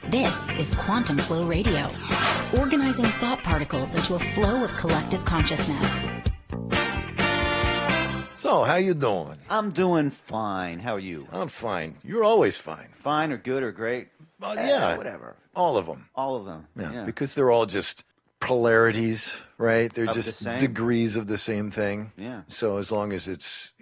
This is Quantum Flow Radio, organizing thought particles into a flow of collective consciousness. So, how you doing? I'm doing fine. How are you? I'm fine. You're always fine. Fine or good or great? Yeah. Whatever. All of them. All of them. Yeah, Yeah. because they're all just polarities, right? They're Of the just same. degrees of the same thing. Yeah. So as long as it's,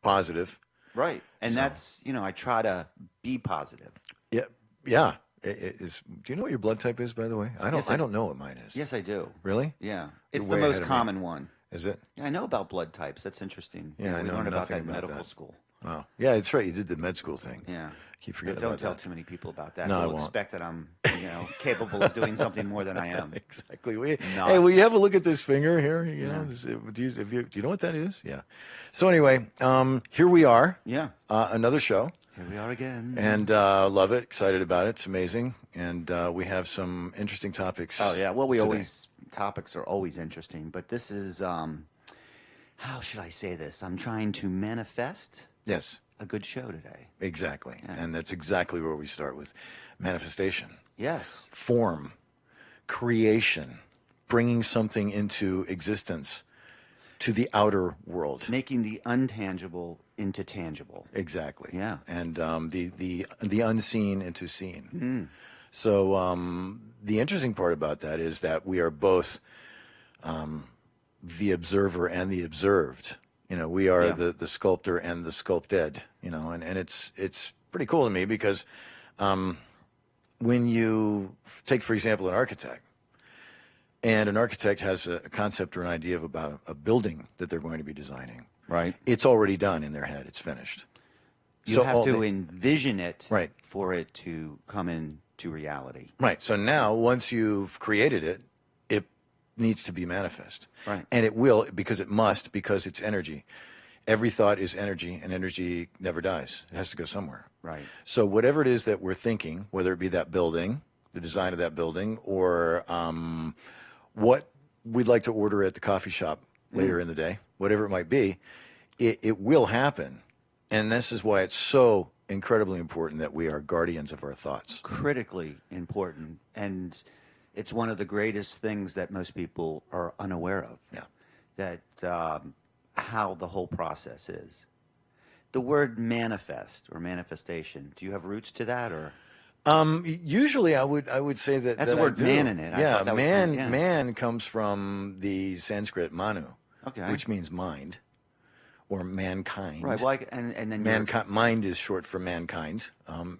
positive. Right. And So- that's, I try to be positive. Yeah. Yeah. It is. Do you know what your blood type is, by the way? I don't. Yes, I don't know what mine is. Yes, I do. Really? Yeah. It's You're the way most ahead of me. common one. Is it? Yeah, I know about blood types. That's interesting. Yeah, I we know learned about nothing that in about medical that. school. Wow. Yeah, that's right. You did the med school thing. Yeah. Keep forgetting Don't about tell that. too many people about that. No, I They'll won't. expect that I'm, capable of doing something more than I am. Exactly. Not. Hey, will you have a look at this finger here? Yeah. Do you know what that is? Yeah. So anyway, here we are. Yeah. Another show. Here we are again. And love it. Excited about it. It's amazing. And we have some interesting topics. Oh, yeah. Well, today. topics are always interesting, but this is, how should I say this? I'm trying to manifest Yes, a good show today. exactly. Yeah. And that's exactly where we start with manifestation, Yes. form, creation, bringing something into existence to the outer world. Making the untangible into tangible. Exactly. Yeah. And the unseen into seen. So the interesting part about that is that we are both the observer and the observed. We are Yeah. the sculptor and the sculpted. And it's pretty cool to me because when you take, for example, an architect, and an architect has a concept or an idea of about a building that they're going to be designing. Right. It's already done in their head. It's finished. You have all to they- envision it Right. for it to come into reality. Right. So now, once you've created it, it needs to be manifest. Right. And it will, because it must, because it's energy. Every thought is energy, and energy never dies. It has to go somewhere. Right. So whatever it is that we're thinking, whether it be that building, the design of that building, or what we'd like to order at the coffee shop later in the day, whatever it might be, it will happen. And this is why it's so incredibly important that we are guardians of our thoughts. Critically important. And it's one of the greatest things that most people are unaware of. Yeah. That how the whole process is. The word manifest or manifestation, do you have roots to that or? Usually I would say that That's the I word do. man in it. I Yeah, thought that was man. kind of- yeah. Man comes from the Sanskrit manu, Okay. which means mind or mankind. Right. Well, and then you're- Mankind. Mind is short for mankind,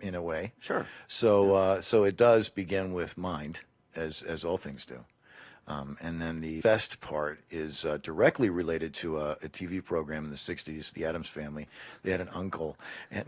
in a way. Sure. So it does begin with mind, as all things do. And then the fest part is directly related to a TV program in the 60s, The Addams Family. They had an uncle. And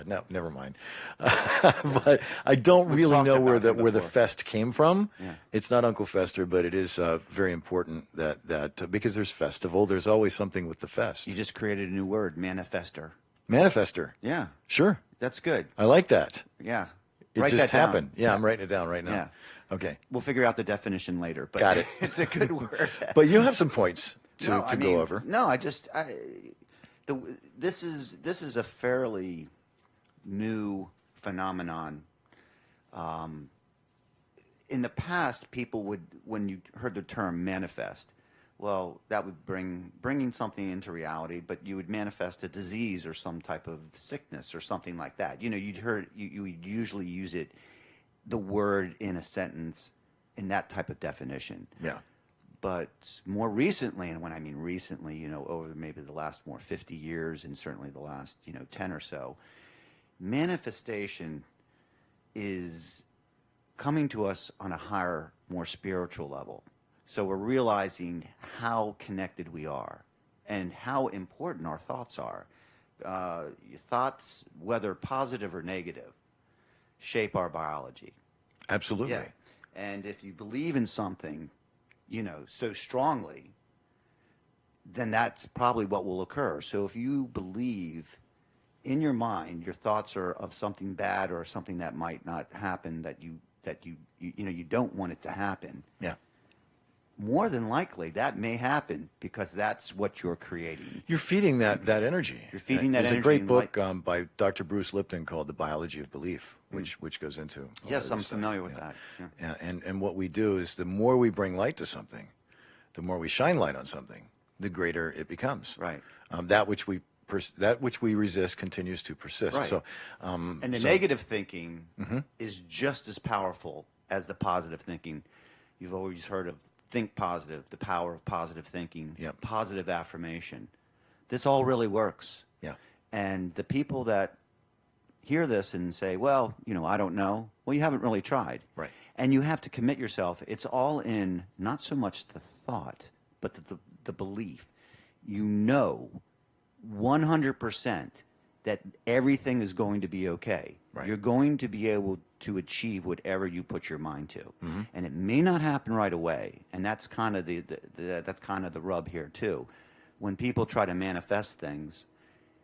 no, never mind. But I don't We've really talked know where about him the before. fest came from. Yeah. It's not Uncle Fester, but it is very important that because there's festival, there's always something with the fest. You just created a new word, manifester. Manifester. Yeah. Sure. That's good. I like that. Yeah. It Write just that down. happened. Yeah, I'm writing it down right now. Yeah. Okay. We'll figure out the definition later. But Got it. It's a good word. But you have some points to No, I go mean, over. No, this is a fairly new phenomenon. In the past, people would, when you heard the term manifest, well, that would bringing something into reality, but you would manifest a disease or some type of sickness or something like that. You would usually use it, the word in a sentence, in that type of definition. Yeah. But more recently, and when I mean recently, over maybe the last 50 years and certainly the last, 10 or so, manifestation is coming to us on a higher, more spiritual level. So we're realizing how connected we are and how important our thoughts are. Your thoughts, whether positive or negative, shape our biology. Absolutely. Yeah. And if you believe in something, so strongly, then that's probably what will occur. So if you believe in your mind, your thoughts are of something bad or something that might not happen, that you don't want it to happen. Yeah. more than likely that may happen because that's what you're creating. You're feeding that energy. You're feeding that There's energy. a great and book by Dr. Bruce Lipton called The Biology of Belief, which goes into a lot Yes, of I'm this stuff. familiar with that. Yeah. Yeah, and what we do is the more we bring light to something, the more we shine light on something, the greater it becomes. Right. That which we resist continues to persist. Right. So, And the so- negative thinking is just as powerful as the positive thinking. You've always heard of think positive, the power of positive thinking, Yep. positive affirmation. This all really works. Yeah. And the people that hear this and say, well, I don't know. Well, you haven't really tried. Right. And you have to commit yourself. It's all in not so much the thought, but the belief. 100% that everything is going to be okay. Right. You're going to be able to achieve whatever you put your mind to. And it may not happen right away. And that's kind of that's kind of the rub here too. When people try to manifest things,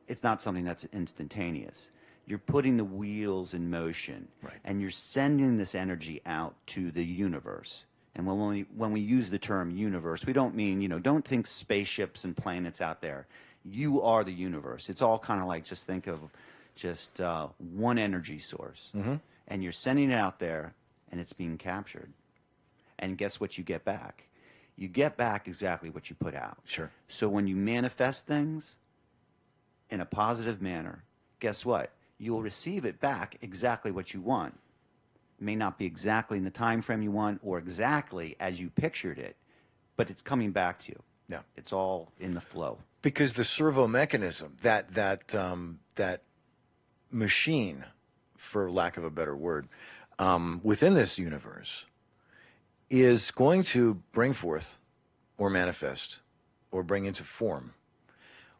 it's not something that's instantaneous. You're putting the wheels in motion, Right. and you're sending this energy out to the universe. And when we use the term universe, we don't mean, don't think spaceships and planets out there. You are the universe. It's all kind of like, just think of just one energy source. And you're sending it out there, and it's being captured. And guess what you get back? You get back exactly what you put out. Sure. So when you manifest things in a positive manner, guess what? You'll receive it back exactly what you want. It may not be exactly in the time frame you want or exactly as you pictured it, but it's coming back to you. Yeah. It's all in the flow. Because the servo mechanism, that machine, for lack of a better word, within this universe, is going to bring forth, or manifest, or bring into form,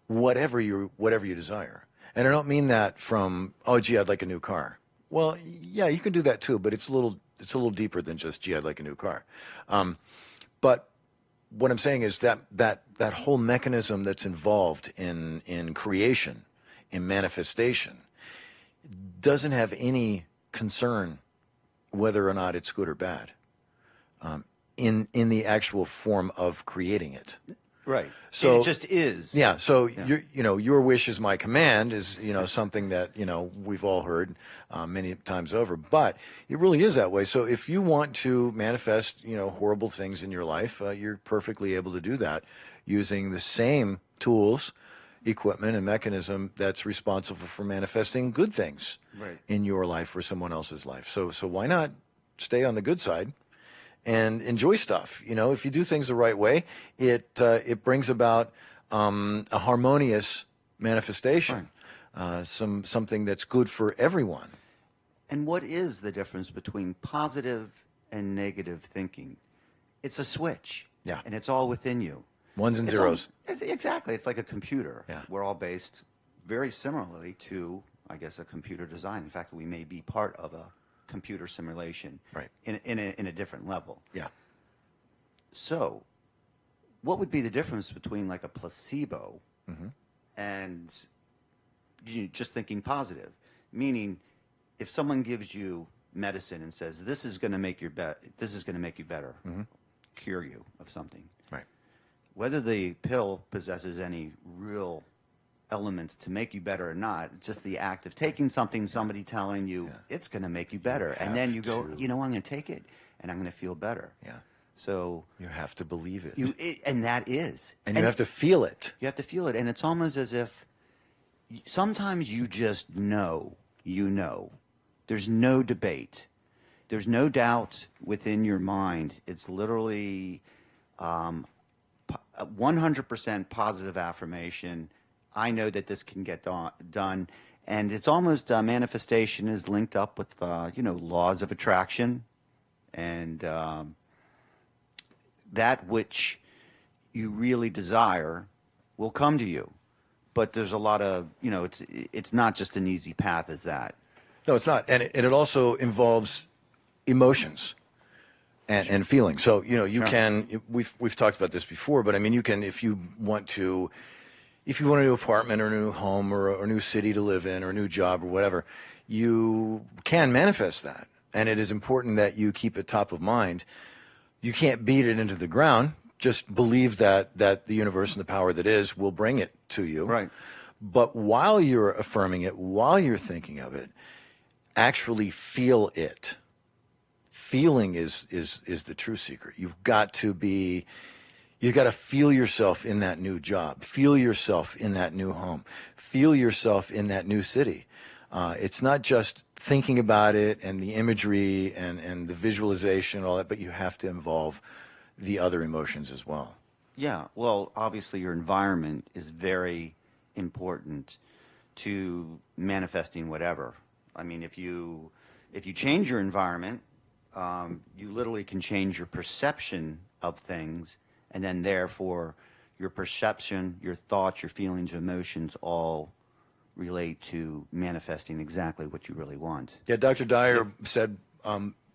whatever you desire. And I don't mean that from, oh, gee, I'd like a new car. Well, yeah, you can do that too, but it's a little deeper than just, gee, I'd like a new car. But what I'm saying is that whole mechanism that's involved in creation, in manifestation, doesn't have any concern whether or not it's good or bad, in the actual form of creating it. Right. So it just is. Yeah. So your wish is my command is something that we've all heard many times over. But it really is that way. So if you want to manifest horrible things in your life, you're perfectly able to do that using the same tools, equipment, and mechanism that's responsible for manifesting good things in your life or someone else's life. So why not stay on the good side and enjoy stuff? If you do things the right way, it brings about a harmonious manifestation, something that's good for everyone. And what is the difference between positive and negative thinking? It's a switch. Yeah. And it's all within you. Ones and zeros. Exactly. It's like a computer. Yeah. We're all based very similarly to, I guess, a computer design. In fact, we may be part of a computer simulation in a different level. Yeah. So what would be the difference between like a placebo and just thinking positive? Meaning, if someone gives you medicine and says, this is going to make you better, cure you of something. Right. Whether the pill possesses any real elements to make you better or not, just the act of taking something, somebody telling you it's going to make you better, and then you go, I'm going to take it and I'm going to feel better. Yeah. So you have to believe it. And that is. And you have to feel it. You have to feel it. And it's almost as if sometimes you just know, There's no debate. There's no doubt within your mind. It's literally 100% positive affirmation. I know that this can get done. And it's almost manifestation is linked up with, laws of attraction. And that which you really desire will come to you. But there's a lot of, it's not just an easy path as that. No, it's not. And it also involves emotions and feelings. So, you can, we've talked about this before, but I mean, you can, if you want a new apartment or a new home or a new city to live in or a new job or whatever, you can manifest that. And it is important that you keep it top of mind. You can't beat it into the ground. Just believe that the universe and the power that is will bring it to you. Right. But while you're affirming it, while you're thinking of it, actually feel it. Feeling is the true secret. You've got to feel yourself in that new job, feel yourself in that new home, feel yourself in that new city. It's not just thinking about it and the imagery and the visualization and all that, but you have to involve the other emotions as well. Yeah, well, obviously your environment is very important to manifesting whatever. I mean, if you change your environment, you literally can change your perception of things, and then therefore your perception, your thoughts, your feelings, your emotions all relate to manifesting exactly what you really want. Yeah, Dr. Dyer said,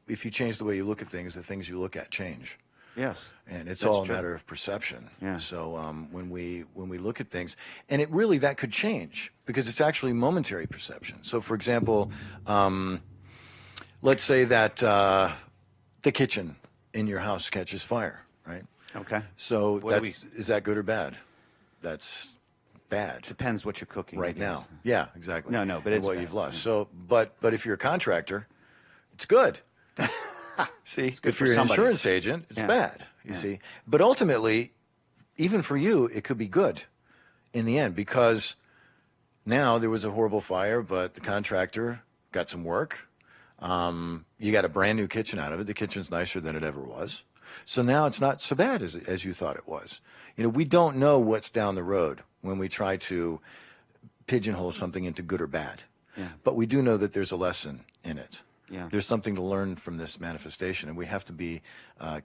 if you change the way you look at things, the things you look at change. Yes, And it's that's all a true. matter of perception. Yeah. So when we look at things, and it really, that could change because it's actually momentary perception. So for example, let's say that the kitchen in your house catches fire, right? Okay. So What do is that good or bad? That's bad Depends what you're cooking right I now. guess. Yeah, exactly. No, but And it's what bad. you've lost. So, but if you're a contractor, it's good. See, good if for you're an somebody. insurance agent, it's Yeah. bad. You see, but ultimately, even for you, it could be good in the end because now there was a horrible fire, but the contractor got some work. You got a brand new kitchen out of it. The kitchen's nicer than it ever was. So now it's not so bad as you thought it was. You know, we don't know what's down the road when we try to pigeonhole something into good or bad. Yeah. But we do know that there's a lesson in it. Yeah. There's something to learn from this manifestation, and we have to be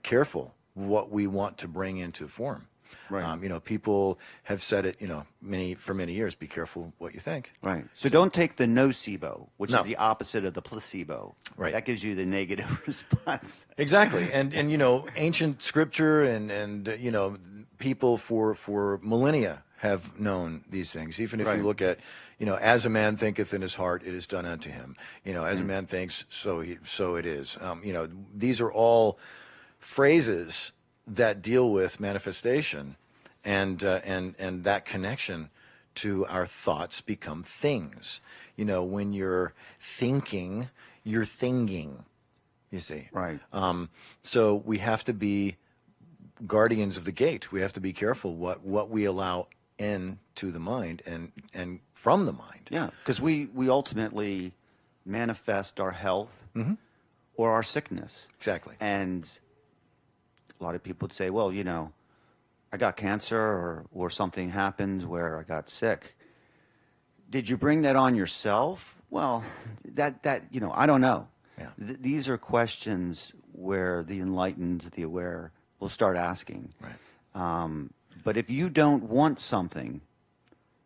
careful what we want to bring into form. Right. You know, people have said it, for many years, be careful what you think. Right. So don't take the nocebo, which No. is the opposite of the placebo. Right. That gives you the negative response. Exactly. And ancient scripture and people for millennia have known these things. Even if Right. you look at, as a man thinketh in his heart, it is done unto him. As a man thinks, so it is. These are all phrases that deal with manifestation and that connection to our thoughts become things. When you're thinking, you're thinking. You see, Right. So we have to be guardians of the gate. We have to be careful what we allow into the mind and from the mind. Yeah, because we ultimately manifest our health or our sickness. Exactly. And a lot of people would say, well, I got cancer or something happened where I got sick. Did you bring that on yourself? Well, that I don't know. Yeah. These are questions where the enlightened, the aware, will start asking. Right. But if you don't want something,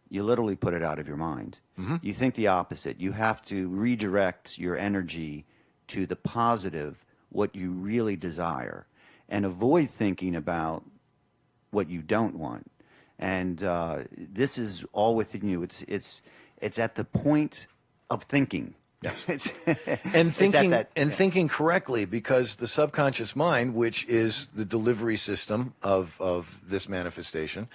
you literally put it out of your mind. You think the opposite. You have to redirect your energy to the positive, what you really desire, and avoid thinking about what you don't want. And this is all within you. It's at the point of thinking. Yes. And thinking correctly, because the subconscious mind, which is the delivery system of this manifestation,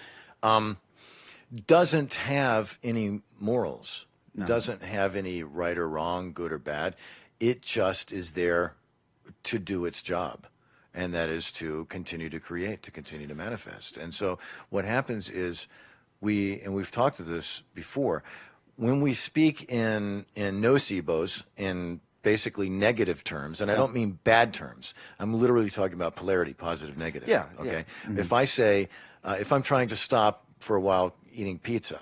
doesn't have any morals, doesn't have any right or wrong, good or bad. It just is there to do its job, and that is to continue to create, to continue to manifest. And so what happens is we've talked to this before, when we speak in nocebos, in basically negative terms, and I don't mean bad terms. I'm literally talking about polarity, positive, negative. Yeah, Okay. yeah. If I say, if I'm trying to stop for a while eating pizza,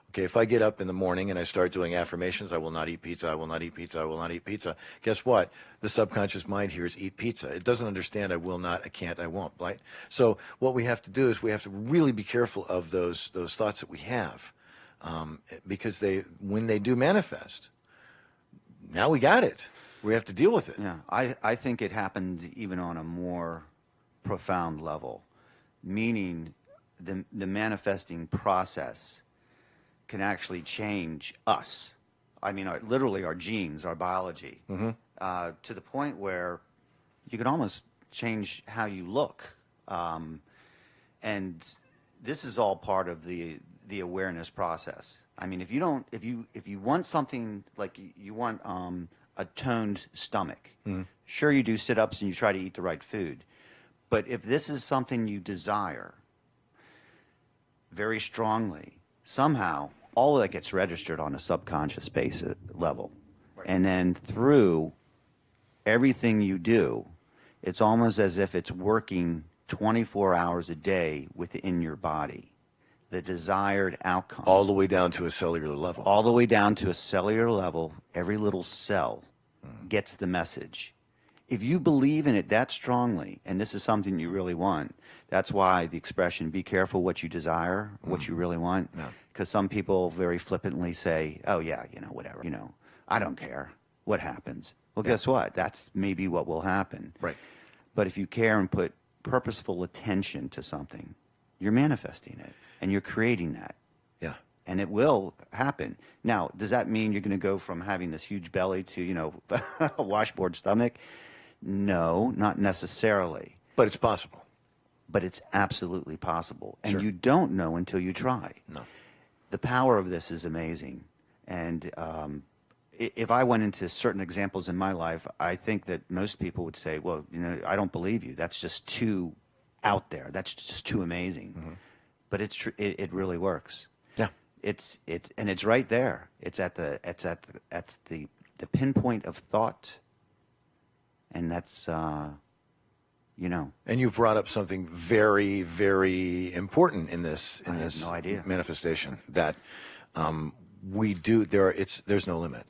okay, if I get up in the morning and I start doing affirmations, I will not eat pizza, I will not eat pizza, I will not eat pizza. Guess what? The subconscious mind hears eat pizza. It doesn't understand I will not, I can't, I won't, right? So what we have to do is we have to really be careful of those thoughts that we have. Because when they do manifest, now we got it. We have to deal with it. Yeah, I think it happens even on a more profound level, meaning the manifesting process can actually change us. I mean, literally our genes, our biology, to the point where you can almost change how you look. And this is all part of the awareness process. I mean, if you want something like you want a toned stomach, sure, you do sit-ups and you try to eat the right food. But if this is something you desire very strongly, somehow all of that gets registered on a subconscious basis level. Right. And then through everything you do, it's almost as if it's working 24 hours a day within your body, the desired outcome. All the way down to a cellular level. All the way down to a cellular level, every little cell gets the message. If you believe in it that strongly, and this is something you really want, that's why the expression, be careful what you desire, what you really want. Because some people very flippantly say, oh yeah, whatever, I don't care what happens. Well, guess what? That's maybe what will happen. Right. But if you care and put purposeful attention to something, you're manifesting it and you're creating that. Yeah. And it will happen. Now, does that mean you're going to go from having this huge belly to, a washboard stomach? No, not necessarily. But it's possible. But it's absolutely possible. And Sure. you don't know until you try. No. The power of this is amazing. And if I went into certain examples in my life, I think that most people would say, well, I don't believe you. That's just too out there. That's just too amazing. Mm-hmm. But it really works. Yeah. And it's right there. It's at the pinpoint of thought. And that's, And you've brought up something very, very important in this no idea. manifestation that we do. There's no limit.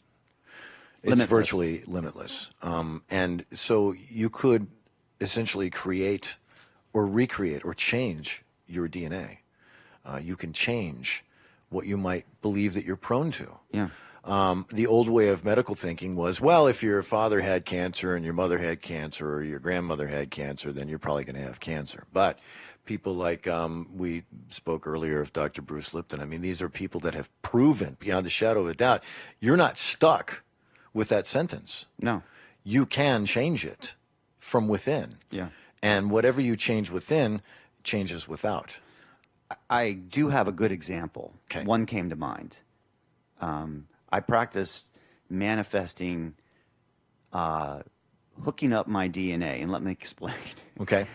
It's Limitless. virtually limitless. And so you could essentially create or recreate or change your DNA. You can change what you might believe that you're prone to. Yeah. The old way of medical thinking was, well, if your father had cancer and your mother had cancer or your grandmother had cancer, then you're probably going to have cancer. But people like we spoke earlier of Dr. Bruce Lipton. I mean, these are people that have proven beyond a shadow of a doubt, you're not stuck with that sentence. No. You can change it from within. Yeah. And whatever you change within changes without. I do have a good example. Okay. One came to mind. I practiced manifesting, hooking up my DNA, and let me explain. Okay.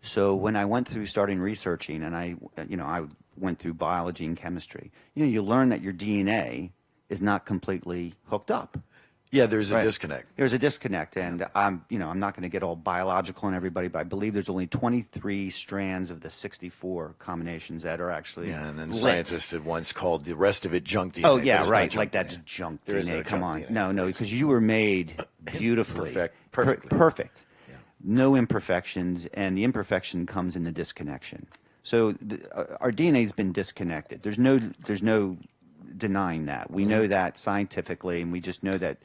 So when I went through starting researching, and I went through biology and chemistry, you learn that your DNA is not completely hooked up. Yeah, there's a Right. disconnect. There's a disconnect, and I'm not going to get all biological on everybody, but I believe there's only 23 strands of the 64 combinations that are actually Yeah, and then lit. scientists had once called the rest of it junk DNA. Oh but yeah, it's not right. junk Like DNA. that's junk There is DNA. no Come junk on, DNA. no, because you were made beautifully, Perfectly. perfect. Yeah. No imperfections, and the imperfection comes in the disconnection. So our DNA's been disconnected. There's no denying that. We know that scientifically, and we just know that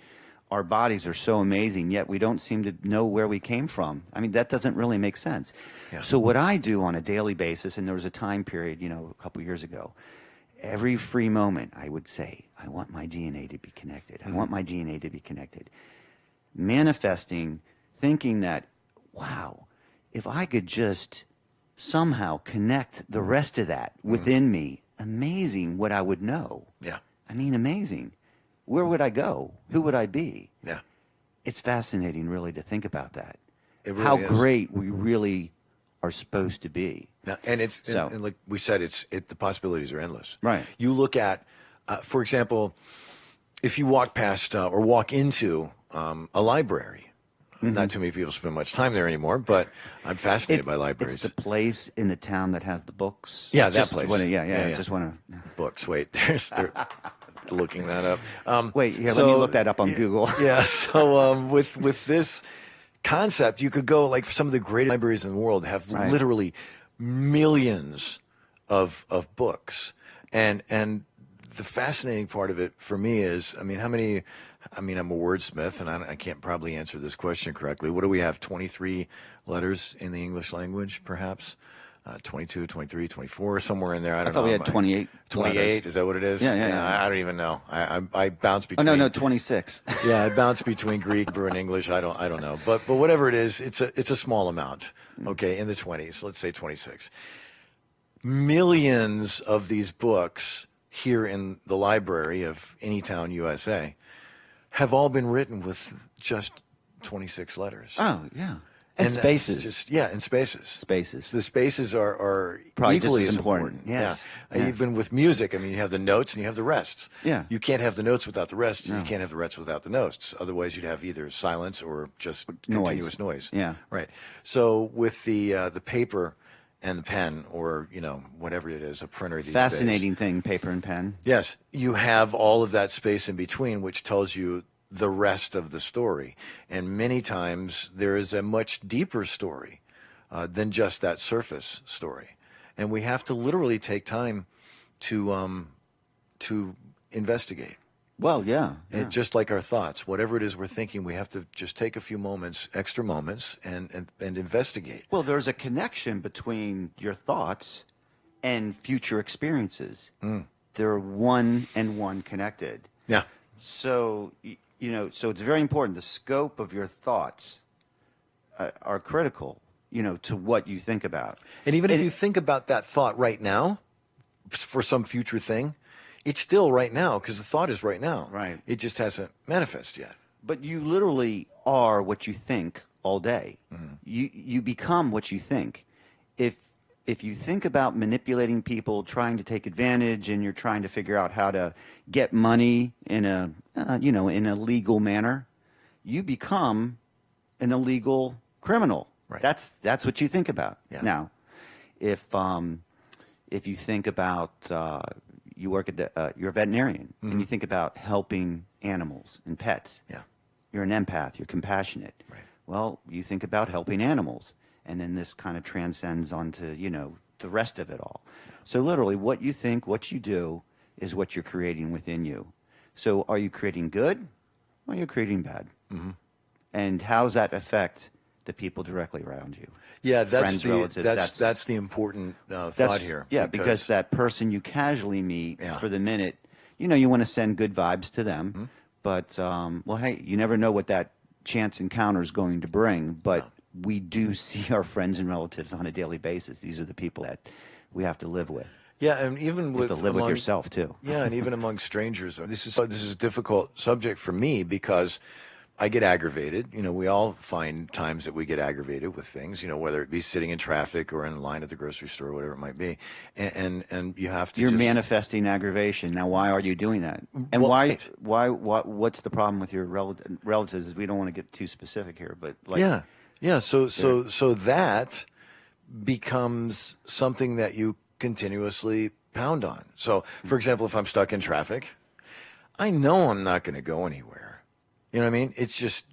our bodies are so amazing, yet we don't seem to know where we came from. I mean, that doesn't really make sense. Yeah. So what I do on a daily basis, and there was a time period, a couple years ago, every free moment I would say, I want my DNA to be connected. I want my DNA to be connected. Manifesting, thinking that, wow, if I could just somehow connect the rest of that within me, amazing what I would know. Yeah. I mean, amazing. Where would I go? Who would I be? Yeah. It's fascinating, really, to think about that. It really How is. great we really are supposed to be. Now, and it's So- and like we said, the possibilities are endless. Right. You look at, for example, if you walk past or walk into a library. Not too many people spend much time there anymore, but I'm fascinated by libraries. It's the place in the town that has the books. Yeah, that Just place. Yeah. Just want to. Books. Wait, they're looking that up. Wait, here, so- let me look that up on Google. Yeah. So with this concept, you could go like some of the greatest libraries in the world have Right. literally millions of books, and the fascinating part of it for me is, I'm a wordsmith, and I can't probably answer this question correctly. What do we have? 23 letters in the English language, perhaps. 22, 23, 24, somewhere in there. I don't thought know. we had 28. 28, letters. is that what it is? Yeah. I don't even know. I bounce Oh, between. no, 26. Yeah, I bounce between Greek, Hebrew, and English. I don't know. But whatever it is, it's a small amount. Okay, in the 20s. Let's say 26. Millions of these books here in the library of Anytown, USA, have all been written with just 26 letters. Oh, yeah. And spaces. And spaces. Spaces. The spaces are Probably equally just as as important. important. Yes. Yeah. Even with music, I mean, you have the notes and you have the rests. Yeah. You can't have the notes without the rests, and No. you can't have the rests without the notes. Otherwise, you'd have either silence or just continuous noise. Yeah. Right. So with the paper and the pen, or whatever it is, a printer these days. Fascinating thing, paper and pen. Yes, you have all of that space in between, which tells you the rest of the story. And many times there is a much deeper story than just that surface story. And we have to literally take time to investigate. Well, yeah. And just like our thoughts, whatever it is we're thinking, we have to just take a few moments, extra moments, and investigate. Well, there's a connection between your thoughts and future experiences. They're one and one connected. Yeah. So, so it's very important. The scope of your thoughts are critical, to what you think about. And even if you think about that thought right now for some future thing, it's still right now because the thought is right now. Right. It just hasn't manifested yet. But you literally are what you think all day. Mm-hmm. You become what you think. If you think about manipulating people, trying to take advantage, and you're trying to figure out how to get money in a in a legal manner, you become an illegal criminal. Right. That's what you think about. Yeah. Now, if you think about you work at you're a veterinarian, and you think about helping animals and pets. Yeah. You're an empath. You're compassionate. Right. Well, you think about helping animals, and then this kind of transcends onto the rest of it all. So literally, what you think, what you do, is what you're creating within you. So, are you creating good, or are you creating bad? Mm-hmm. And how does that affect the people directly around you? Yeah, that's Friends, relatives, that's the important thought here. Yeah, because that person you casually meet Yeah. for the minute, you want to send good vibes to them. But, well, hey, you never know what that chance encounter is going to bring. But we do see our friends and relatives on a daily basis. These are the people that we have to live with. Yeah, and even You have to live with yourself, too. Yeah, and even among strangers. This is a difficult subject for me because I get aggravated. We all find times that we get aggravated with things, whether it be sitting in traffic or in line at the grocery store, or whatever it might be. And you have to You're just manifesting aggravation. Now, why are you doing that? And Well, what's the problem with your relatives? We don't want to get too specific here, but Yeah. So that becomes something that you continuously pound on. So, for example, if I'm stuck in traffic, I know I'm not going to go anywhere. You know what I mean? It's just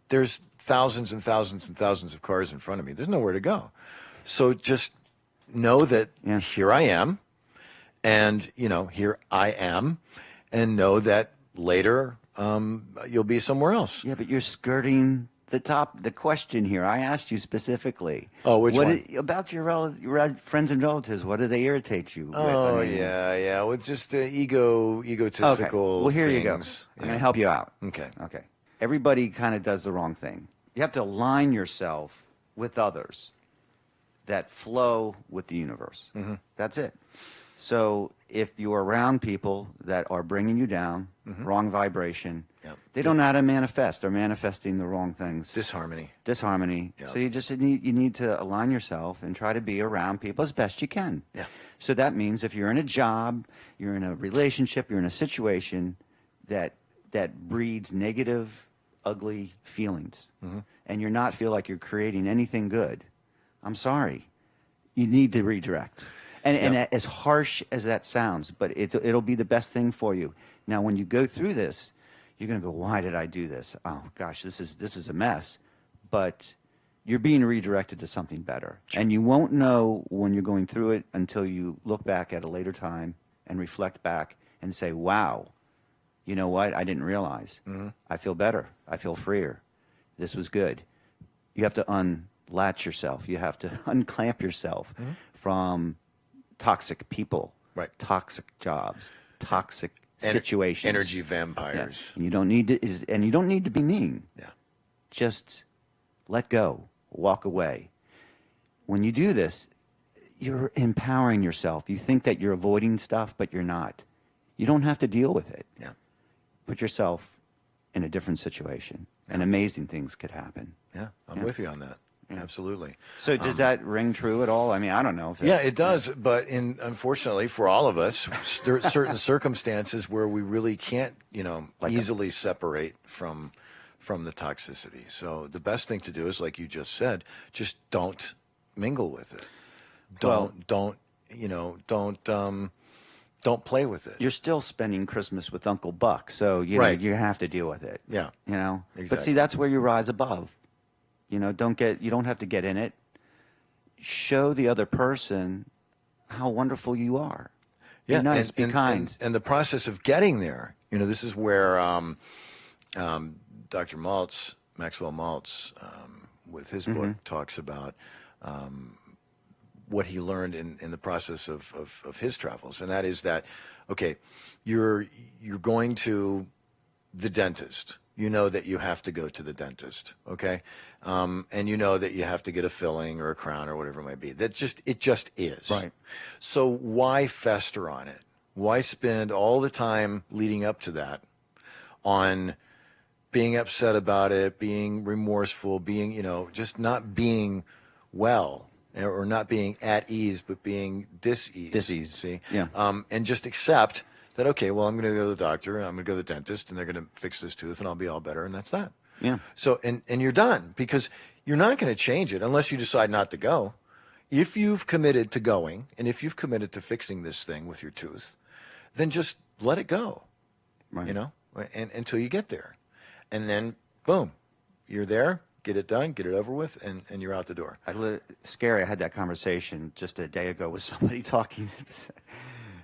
there's thousands and thousands and thousands of cars in front of me. There's nowhere to go. So just know that here I am, and here I am, and know that later you'll be somewhere else. Yeah, but you're skirting the question here. I asked you specifically. Oh, which one? About your friends and relatives. What do they irritate you with? Oh, yeah. Well, it's just egotistical. Okay. Well, here you go. things. I'm going to help you out. Okay. Everybody kind of does the wrong thing. You have to align yourself with others that flow with the universe. Mm-hmm. That's it. So if you're around people that are bringing you down, wrong vibration, they don't know how to manifest. They're manifesting the wrong things. Disharmony. So you just need to align yourself and try to be around people as best you can. Yeah. So that means if you're in a job, you're in a relationship, you're in a situation that breeds negative, ugly feelings, and you're not feel like you're creating anything good, I'm sorry. You need to redirect. And as harsh as that sounds, but it'll be the best thing for you. Now, when you go through this, you're going to go, why did I do this? Oh, gosh, this is a mess. But you're being redirected to something better. Sure. And you won't know when you're going through it until you look back at a later time and reflect back and say, wow, you know what? I didn't realize. I feel better. I feel freer. This was good. You have to latch yourself. You have to unclamp yourself from toxic people, Right. toxic jobs, toxic situations, Energy vampires. And you don't need to be mean. Yeah. Just let go, walk away. When you do this, you're empowering yourself. You think that you're avoiding stuff, but you're not. You don't have to deal with it. Yeah. Put yourself in a different situation, and amazing things could happen. Yeah. I'm with you on that. Absolutely. So does that ring true at all? I mean, I don't know. If Yeah, it does. But unfortunately for all of us, certain circumstances where we really can't, easily separate from the toxicity. So the best thing to do is, like you just said, just don't mingle with it. Don't play with it. You're still spending Christmas with Uncle Buck, so Right. you have to deal with it. Yeah. But Exactly. see, that's where you rise above. You don't have to get in it. Show the other person how wonderful you are. Be nice, be kind. And the process of getting there, this is where Dr. Maxwell Maltz, with his book, talks about what he learned in the process of his travels. And that is that, okay, you're going to the dentist. You know that you have to go to the dentist, okay? And you know that you have to get a filling or a crown or whatever it might be. It just is. Right. So why fester on it? Why spend all the time leading up to that on being upset about it, being remorseful, being, just not being well, or not being at ease, but being dis-ease. See? Yeah. And just accept that, okay, well, I'm going to go to the doctor, I'm going to go to the dentist, and they're going to fix this tooth, and I'll be all better, and that's that. Yeah. So, and you're done, because you're not going to change it unless you decide not to go. If you've committed to going, and if you've committed to fixing this thing with your tooth, then just let it go, Right. and until you get there. And then, boom, you're there, get it done, get it over with, and you're out the door. Scary. I had that conversation just a day ago with somebody talking.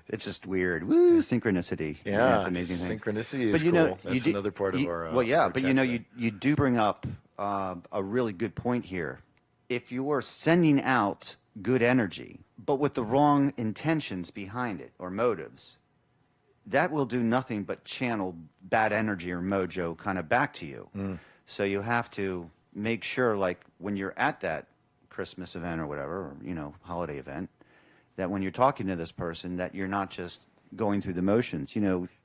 It's just weird. Woo, synchronicity. Yeah, it's amazing things. synchronicity is cool. That's another part of our. Well, yeah, our but chat you do bring up a really good point here. If you are sending out good energy, but with the wrong intentions behind it or motives, that will do nothing but channel bad energy or mojo kind of back to you. So you have to make sure, like when you're at that Christmas event or whatever, or holiday event, that when you're talking to this person, that you're not just going through the motions.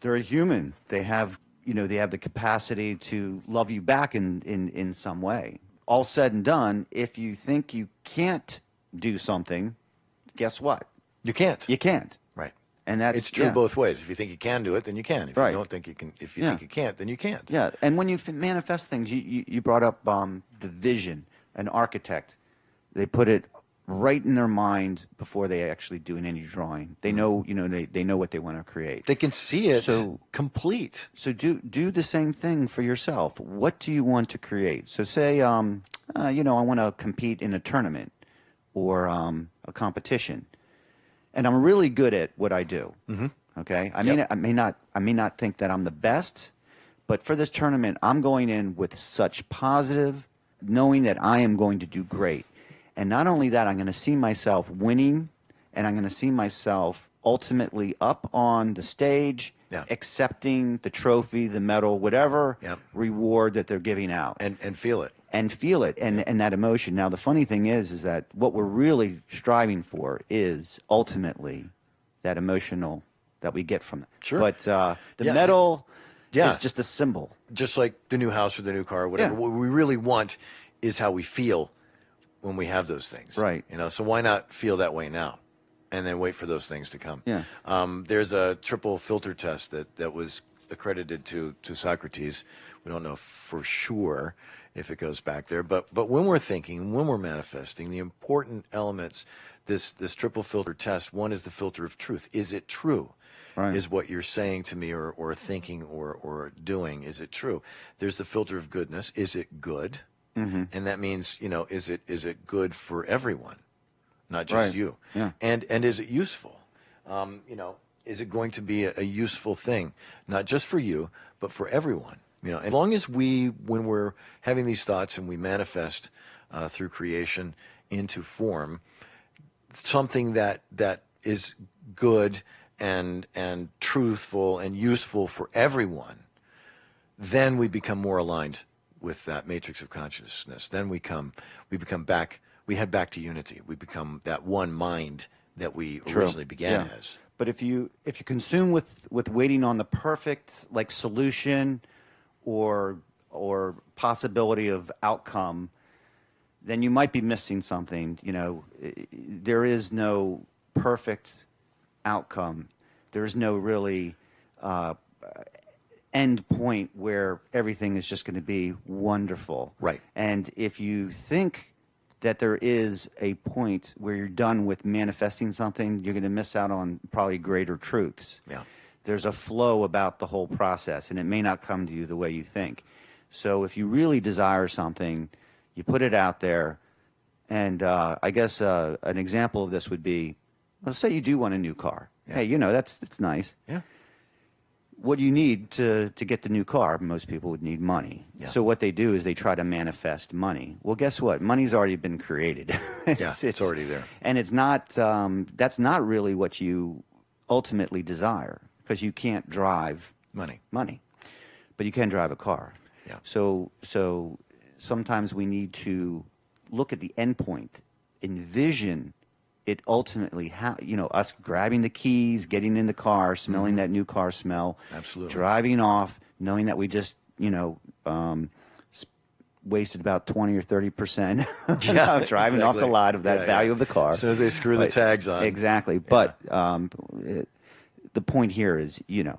They're a human. They have the capacity to love you back in some way. All said and done, if you think you can't do something, guess what? You can't. You can't. Right. And that's It's true both ways. If you think you can do it, then you can. If Right. you don't think you can, if you think you can't, then you can't. Yeah, and when you manifest things, you brought up the vision. An architect, they put it right in their mind before they actually do any drawing. They know, they know what they want to create. They can see it So- complete. So do the same thing for yourself. What do you want to create? So say, I want to compete in a tournament or a competition, and I'm really good at what I do. Okay, I may not think that I'm the best, but for this tournament, I'm going in with such positive, knowing that I am going to do great. And not only that, I'm going to see myself winning, and I'm going to see myself ultimately up on the stage, accepting the trophy, the medal, whatever reward that they're giving out. And feel it. And feel it, and that emotion. Now, the funny thing is that what we're really striving for is ultimately that emotional that we get from it. Sure. But the medal Yeah. is just a symbol. Just like the new house or the new car or whatever. Yeah. What we really want is how we feel when we have those things. Right. So why not feel that way now and then wait for those things to come? Yeah. There's a triple filter test that was accredited to Socrates. We don't know for sure if it goes back there, but when we're thinking, when we're manifesting, the important elements, this triple filter test, one is the filter of truth. Is it true? Right. Is what you're saying to me or thinking or doing, is it true? There's the filter of goodness. Is it good? And that means, is it good for everyone, not just Right. you? Yeah. And is it useful? Is it going to be a useful thing, not just for you, but for everyone? As long as when we're having these thoughts and we manifest through creation into form, something that is good and truthful and useful for everyone, then we become more aligned with that matrix of consciousness. Then we head back to unity. We become that one mind that we originally began as. But if you consume with waiting on the perfect like solution or possibility of outcome, then you might be missing something. You know, there is no perfect outcome. There is no really end point where everything is just going to be wonderful. Right. And if you think that there is a point where you're done with manifesting something, you're going to miss out on probably greater truths. Yeah. There's a flow about the whole process, and it may not come to you the way you think. So if you really desire something, you put it out there. And I guess an example of this would be, let's say you do want a new car. Yeah. Hey, you know, that's nice. Yeah. What do you need to get the new car? Most people would need money. Yeah. So what they do is they try to manifest money. Well, guess what? Money's already been created. It's already there. And it's not, that's not really what you ultimately desire, because you can't drive Money. but you can drive a car. Yeah. So sometimes we need to look at the end point, envision it ultimately, us grabbing the keys, getting in the car, smelling that new car smell. Absolutely. Driving off, knowing that we just, wasted about 20 or 30% driving off the lot of that value of the car. As soon as they screw the tags on. Exactly. Yeah. But the point here is, you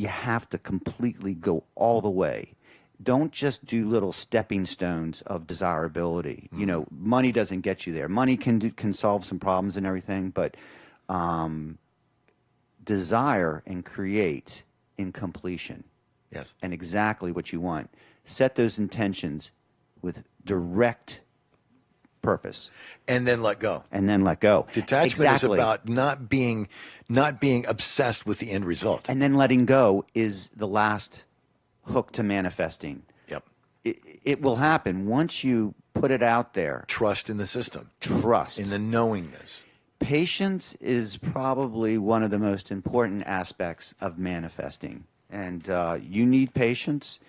have to completely go all the way. Don't just do little stepping stones of desirability. You know, money doesn't get you there. Money can solve some problems and everything, but desire and create in completion. Yes. And exactly what you want. Set those intentions with direct purpose. And then let go. And then let go. Detachment is about not being obsessed with the end result. And then letting go is the last hook to manifesting. Yep. It will happen once you put it out there. Trust in the system. Trust. In the knowingness. Patience is probably one of the most important aspects of manifesting. And you need patience.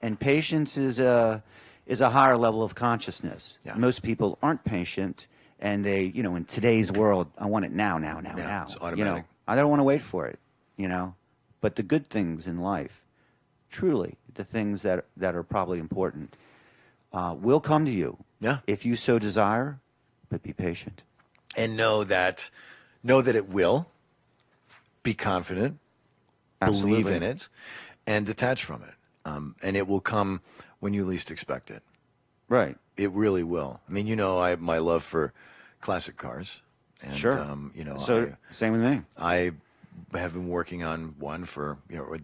And patience is a higher level of consciousness. Yeah. Most people aren't patient, and they, in today's world, I want it now. It's automatic. I don't want to wait for it, But the good things in life, truly, the things that are probably important, will come to you. Yeah. If you so desire, but be patient. And know that it will. Be confident. Absolutely. Believe in it. And detach from it. And it will come when you least expect it. Right. It really will. I mean, I have my love for classic cars. And, sure. Same with me. I have been working on one for,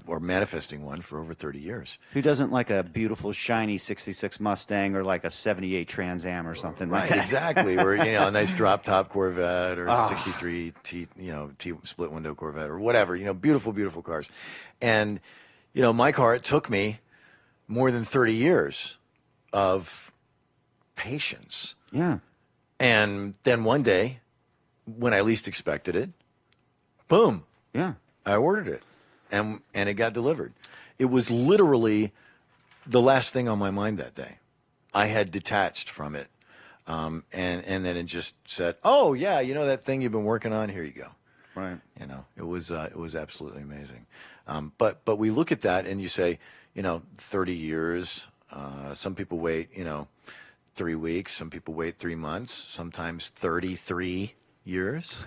or manifesting one for over 30 years. Who doesn't like a beautiful, shiny 66 Mustang or like a 78 Trans Am or something like that? Exactly. Or, a nice drop-top Corvette or a 63 T split window Corvette or whatever, beautiful, beautiful cars. And, my car, it took me more than 30 years of patience. Yeah. And then one day, when I least expected it, boom. Yeah. I ordered it, and it got delivered. It was literally the last thing on my mind that day. I had detached from it, and then it just said, "Oh yeah, that thing you've been working on. Here you go." Right. It was absolutely amazing. But we look at that and you say, 30 years. Some people wait, 3 weeks. Some people wait 3 months. Sometimes 33 years.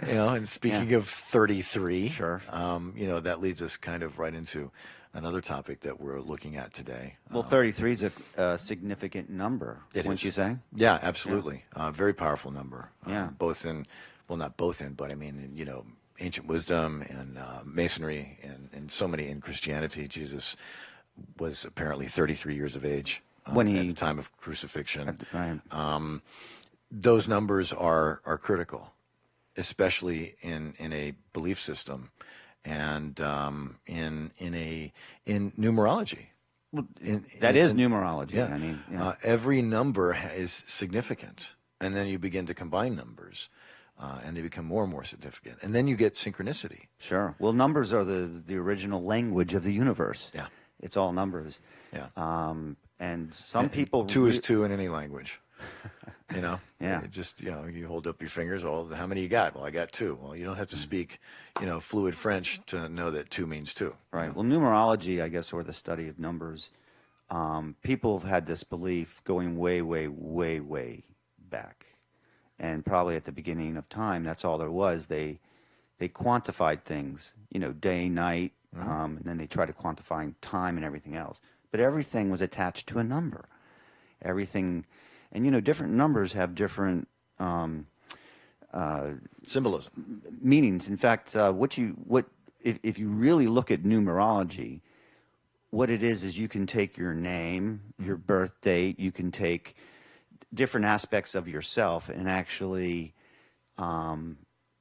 And speaking of 33, sure. That leads us kind of right into another topic that we're looking at today. Well, 33 is a significant number, wouldn't you say? Yeah, absolutely. Very powerful number. Yeah. Not both in, but I mean, ancient wisdom and masonry and so many in Christianity. Jesus was apparently 33 years of age at the time of crucifixion. Right. Those numbers are critical, especially in a belief system and in numerology. That is numerology. Yeah. I mean, Every number is significant, and then you begin to combine numbers, and they become more and more significant, and then you get synchronicity. sure. Well, numbers are the original language of the universe. Yeah. It's all numbers. Yeah. And some people Two is two in any language. You know. Yeah. It just you hold up your fingers. Well, how many you got? Well, I got two. Well, you don't have to speak fluid French to know that two means two. Right. Well, numerology, I guess, or the study of numbers, people have had this belief going way, way, way, way back. And probably at the beginning of time, that's all there was. They quantified things, day, night, and then they tried to quantify time and everything else. But everything was attached to a number. Everything, and different numbers have different Symbolism. meanings. In fact, if you really look at numerology, what it is you can take your name, your birth date, you can take different aspects of yourself and actually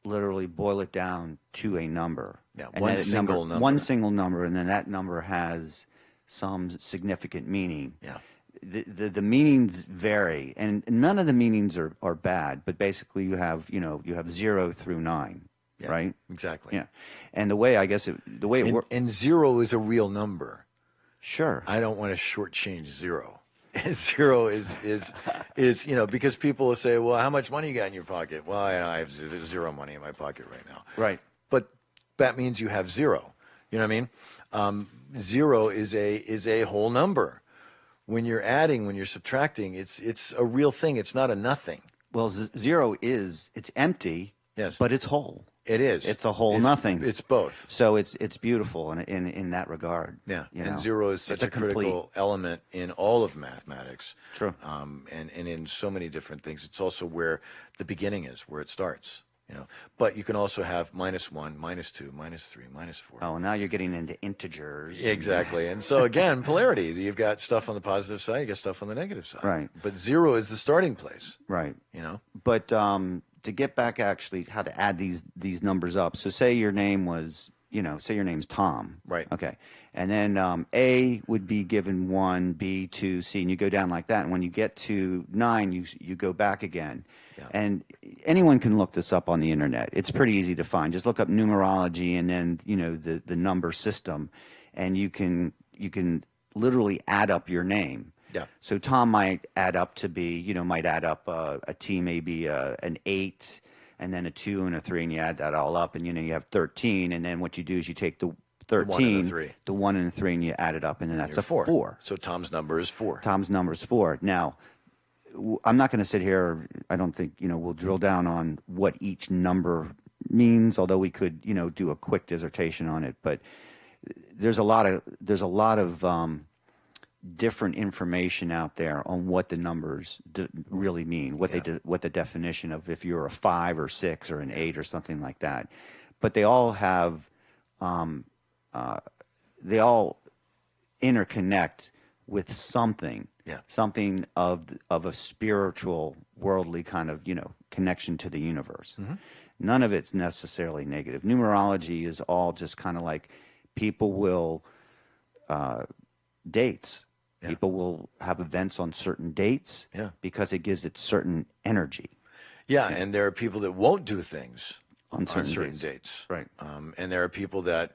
literally boil it down to a number. Yeah, and one that single number. One single number, and then that number has some significant meaning. Yeah. The meanings vary, and none of the meanings are bad, but basically you have 0 through 9, Yeah, right? Exactly. Yeah. And the way it works. And zero is a real number. Sure. I don't want to shortchange zero. Zero is because people will say, well, how much money you got in your pocket? Well, I have zero money in my pocket right now. Right. But that means you have zero. You know what I mean? Zero is a whole number. When you're adding, when you're subtracting, it's a real thing. It's not a nothing. Well, zero it's empty. Yes. But it's whole. It is. It's a whole nothing. It's both. So it's beautiful in that regard. Yeah. You And know. zero is such It's a critical element in all of mathematics. True. And in so many different things. It's also where the beginning is, where it starts. But you can also have -1, -2, -3, -4. Oh, now you're getting into integers. Exactly. And so again, polarity. You've got stuff on the positive side, you got stuff on the negative side. Right. But zero is the starting place. Right. But to get back actually how to add these numbers up. So say your name was, say your name's Tom. Right. Okay. And then A would be given 1, B 2, C, and you go down like that. And when you get to 9, you go back again. Yeah. And anyone can look this up on the internet. It's pretty easy to find. Just look up numerology and then the number system, and you can literally add up your name. Yeah. So Tom might add up to be, might add up a T maybe an 8, and then a 2 and a 3, and you add that all up, and you have 13. And then what you do is you take the 13, the 1 and the 3, and you add it up, and then that's a 4. So Tom's number is 4. Tom's number is 4. Now, I'm not going to sit here. I don't think we'll drill down on what each number means, although we could do a quick dissertation on it. But there's a lot of different information out there on what the numbers really mean, what what the definition of if you're a 5 or 6 or an 8 or something like that. But they all have they all interconnect with something. Yeah. Something of a spiritual, worldly kind of, connection to the universe. Mm-hmm. None of it's necessarily negative. Numerology is all just kind of like people will, dates. Yeah. People will have events on certain dates because it gives it certain energy. Yeah, and there are people that won't do things On on certain certain dates. dates. Right. And there are people that,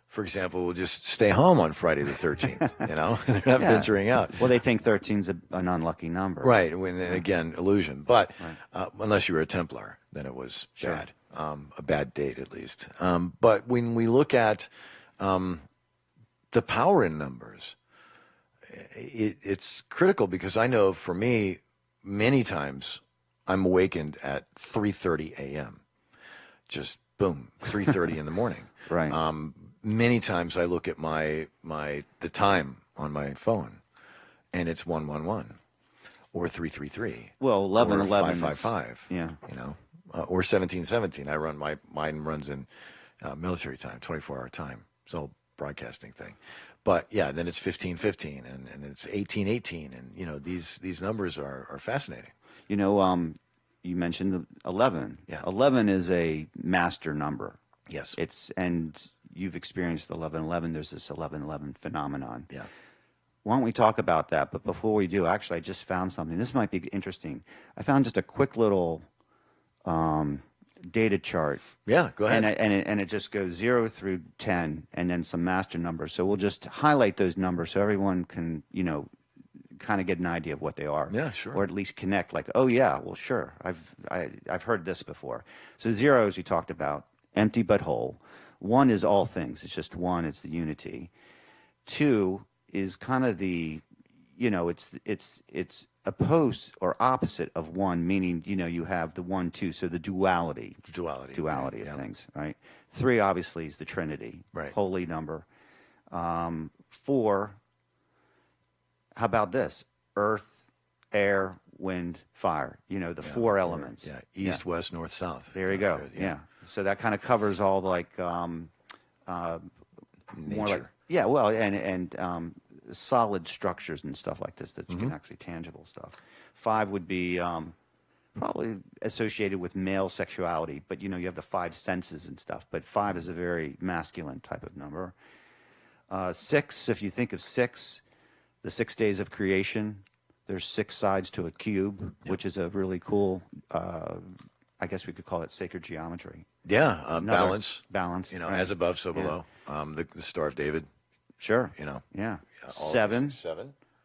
for example, will just stay home on Friday the 13th, They're not venturing out. Well, they think 13's an unlucky number. Right. Again, illusion. But unless you were a Templar, then it was bad. A bad date, at least. But when we look at the power in numbers, it's critical because I know for me, many times I'm awakened at 3:30 a.m. Just boom, 3:30 in the morning. Right. Many times I look at the time on my phone, and it's 111 or 333. Well, 1111 or 555. Yeah. Or 1717. Mine runs in military time, 24-hour time. It's all broadcasting thing. But yeah, then it's 1515 and it's 1818, and these numbers are fascinating. You mentioned the 11. Yeah. 11 is a master number. Yes. And you've experienced the 1111. There's this 1111 phenomenon. Yeah. why don't we talk about that? But before we do, actually, I just found something. This might be interesting. I found just a quick little data chart. Yeah, go ahead. And it just goes 0 through 10, and then some master numbers. So we'll just highlight those numbers so everyone can, kind of get an idea of what they are. Yeah, sure. Or at least connect, like, oh yeah, well sure, I've heard this before. So 0, as we talked about, empty but whole. 1 is all things. It's just 1. It's the unity. 2 is kind of the, it's opposed or opposite of 1, meaning, you have the 1, 2, so the duality. Duality of things, right? 3 obviously is the Trinity, right? Holy number. 4, how about this? Earth, air, wind, fire. The 4 elements. Yeah, east, west, north, south. There you go. Good, yeah. So that kind of covers all more like and solid structures and stuff like this that you can actually tangible stuff. 5 would be probably associated with male sexuality, but you have the 5 senses and stuff. But 5 is a very masculine type of number. 6, if you think of 6, the 6 days of creation. There's 6 sides to a cube, which is a really cool. I guess we could call it sacred geometry. Yeah, balance. Balance. Right. As above, so below. The Star of David. Sure. Yeah. 7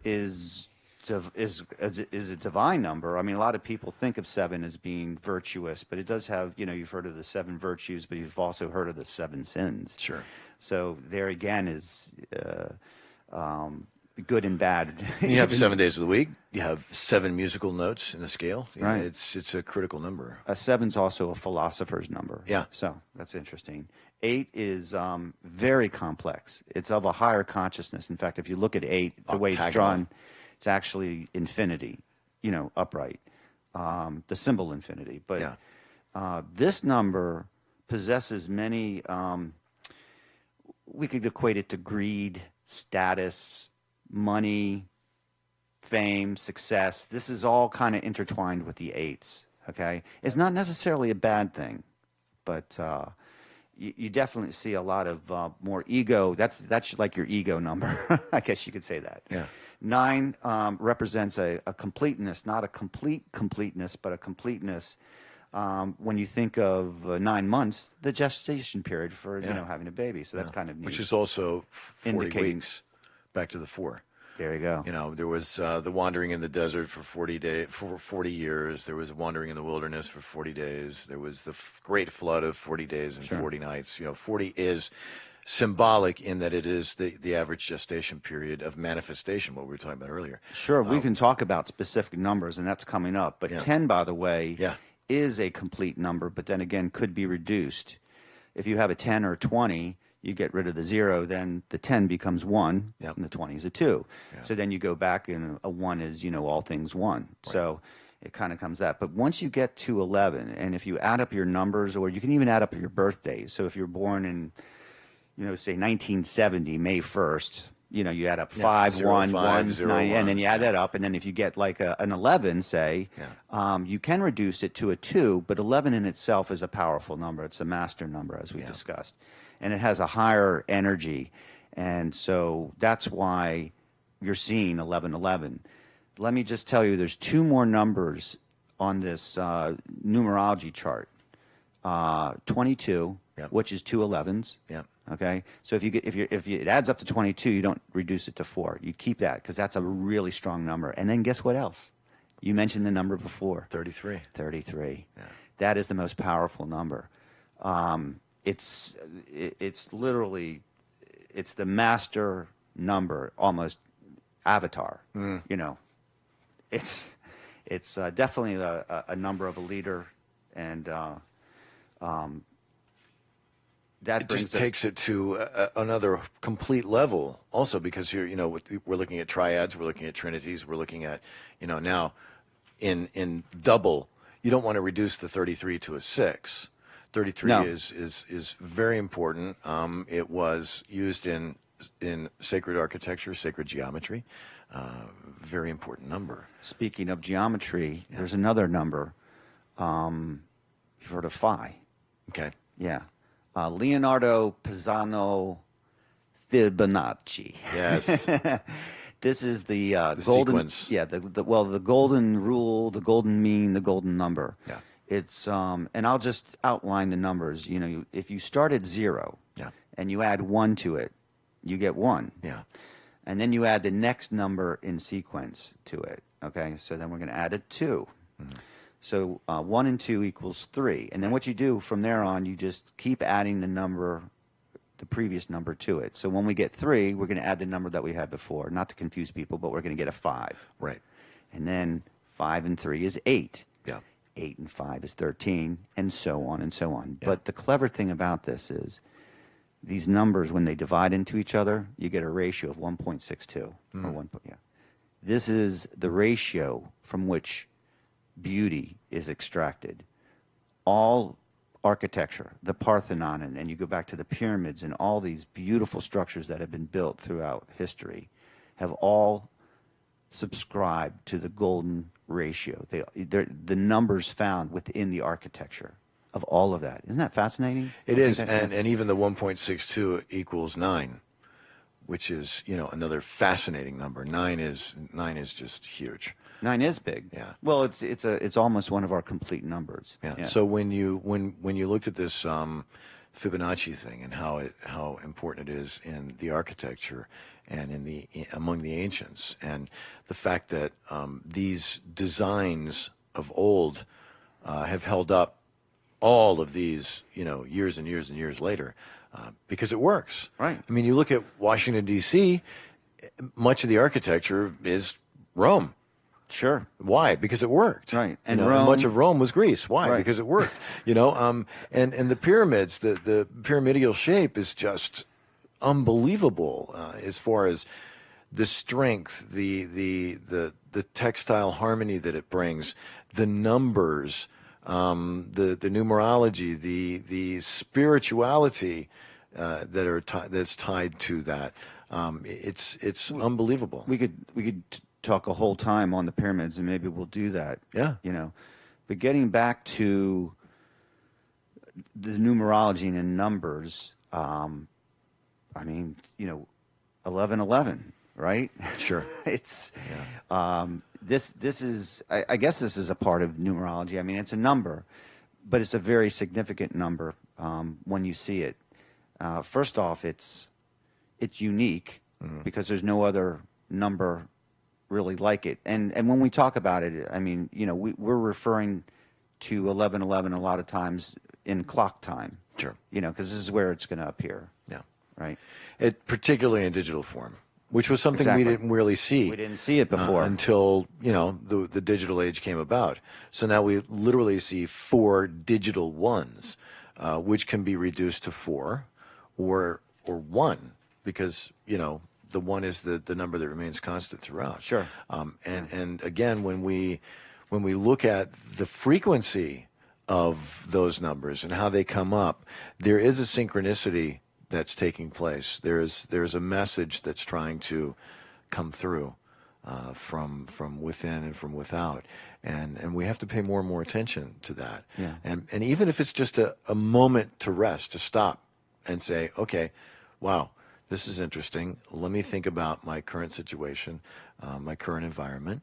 is a divine number. I mean, a lot of people think of 7 as being virtuous, but it does have, you've heard of the 7 virtues, but you've also heard of the 7 sins. Sure. So there again is good and bad. You have 7 days of the week. You have 7 musical notes in the scale. Right. It's a critical number. A 7's also a philosopher's number. Yeah. So that's interesting. 8 is very complex. It's of a higher consciousness. In fact, if you look at 8, the way it's drawn, it's actually infinity, upright. The symbol infinity. But this number possesses many, we could equate it to greed, status, money, fame, success. This is all kind of intertwined with the 8s, okay? It's not necessarily a bad thing, but you definitely see a lot of more ego. That's like your ego number. I guess you could say that. Yeah. 9 represents a completeness, not a complete completeness, but a completeness. When you think of 9 months, the gestation period for having a baby. So that's kind of neat. Which is also 40 Indicating. weeks. Back to the 4. There you go. There was the wandering in the desert for 40 years. There was wandering in the wilderness for 40 days. There was the great flood of 40 days and 40 nights. 40 is symbolic in that it is the average gestation period of manifestation, what we were talking about earlier. Sure, we can talk about specific numbers, and that's coming up. But 10, by the way, is a complete number, but then again could be reduced. If you have a 10 or a 20, you get rid of the 0, then the 10 becomes 1, and the 20 is a 2. So then you go back, and a 1 is, all things 1. Right. So it kind of comes that. But once you get to 11, and if you add up your numbers, or you can even add up your birthdays. So if you're born in, say 1970, May 1st, you add up 5, 1, 1, 9, and then you add that up. And then if you get like an 11, say, you can reduce it to a 2, but 11 in itself is a powerful number. It's a master number, as we discussed. And it has a higher energy. And so that's why you're seeing 1111. Let me just tell you, there's 2 more numbers on this numerology chart. 22, which is 2 11s. Okay, so if it adds up to 22, you don't reduce it to 4. You keep that because that's a really strong number. And then guess what else? You mentioned the number before. 33. 33. Yeah. That is the most powerful number. It's literally, it's the master number, almost avatar. It's definitely a number of a leader, and that brings just takes it to another complete level. Also, because we're looking at triads, we're looking at trinities, we're looking at now in double. You don't want to reduce the 33 to a 6. 33 is very important. It was used in sacred architecture, sacred geometry. Very important number. Speaking of geometry, there's another number. You've heard of Phi. Okay. Yeah. Leonardo Pisano Fibonacci. Yes. This is the, The golden sequence. Yeah, the golden rule, the golden mean, the golden number. Yeah. It's and I'll just outline the numbers. If you start at 0, Yeah. and you add 1 to it, you get 1. Yeah. And then you add the next number in sequence to it. Okay, so then we're going to add a 2. So 1 and 2 equals 3. And then what you do from there on, you just keep adding the previous number to it. So when we get 3, we're going to add the number that we had before. Not to confuse people, but we're going to get a 5. Right. And then 5 and 3 is 8. Yeah. 8 and 5 is 13, and so on and so on. Yeah. But the clever thing about this is these numbers, when they divide into each other, you get a ratio of 1.62. Or 1. Yeah. This is the ratio from which beauty is extracted. All architecture, the Parthenon, and you go back to the pyramids and all these beautiful structures that have been built throughout history have all subscribed to the golden ratio. The numbers found within the architecture of all of that. Isn't that fascinating? It is, and even the 1.62 equals 9, which is another fascinating number. 9 is just huge. 9 is big. Yeah. Well, it's almost one of our complete numbers. Yeah. So when you looked at this Fibonacci thing and how important it is in the architecture and among the ancients, and the fact that these designs of old have held up all of these years and years and years later because it works. Right. I mean, you look at Washington D.C. Much of the architecture is Rome. Sure. Why? Because it worked. Right. And much of Rome was Greece. Why? Right. Because it worked. And the pyramids, the pyramidal shape is just unbelievable as far as the strength, the textile harmony that it brings, the numbers, the numerology, the spirituality that's tied to that. It's unbelievable. We could talk a whole time on the pyramids, and maybe we'll do that. Yeah. But getting back to the numerology and numbers, 1111, right? Sure. It's this is I guess this is a part of numerology. I mean, it's a number, but it's a very significant number when you see it. First off, it's unique because there's no other number really like it. And when we talk about it, I mean, we're referring to 1111 a lot of times in clock time. Sure. Because this is where it's going to appear. Yeah. Right. It particularly in digital form, which was something Exactly. we didn't really see. We didn't see it before until the digital age came about. So now we literally see 4 digital ones, which can be reduced to 4 or 1, because the 1 is the number that remains constant throughout. Sure. And again, when we look at the frequency of those numbers and how they come up, there is a synchronicity that's taking place. There's a message that's trying to come through from within and from without, and we have to pay more and more attention to that. Yeah. And even if it's just a moment to rest, to stop and say, okay, wow, this is interesting. Let me think about my current situation, my current environment,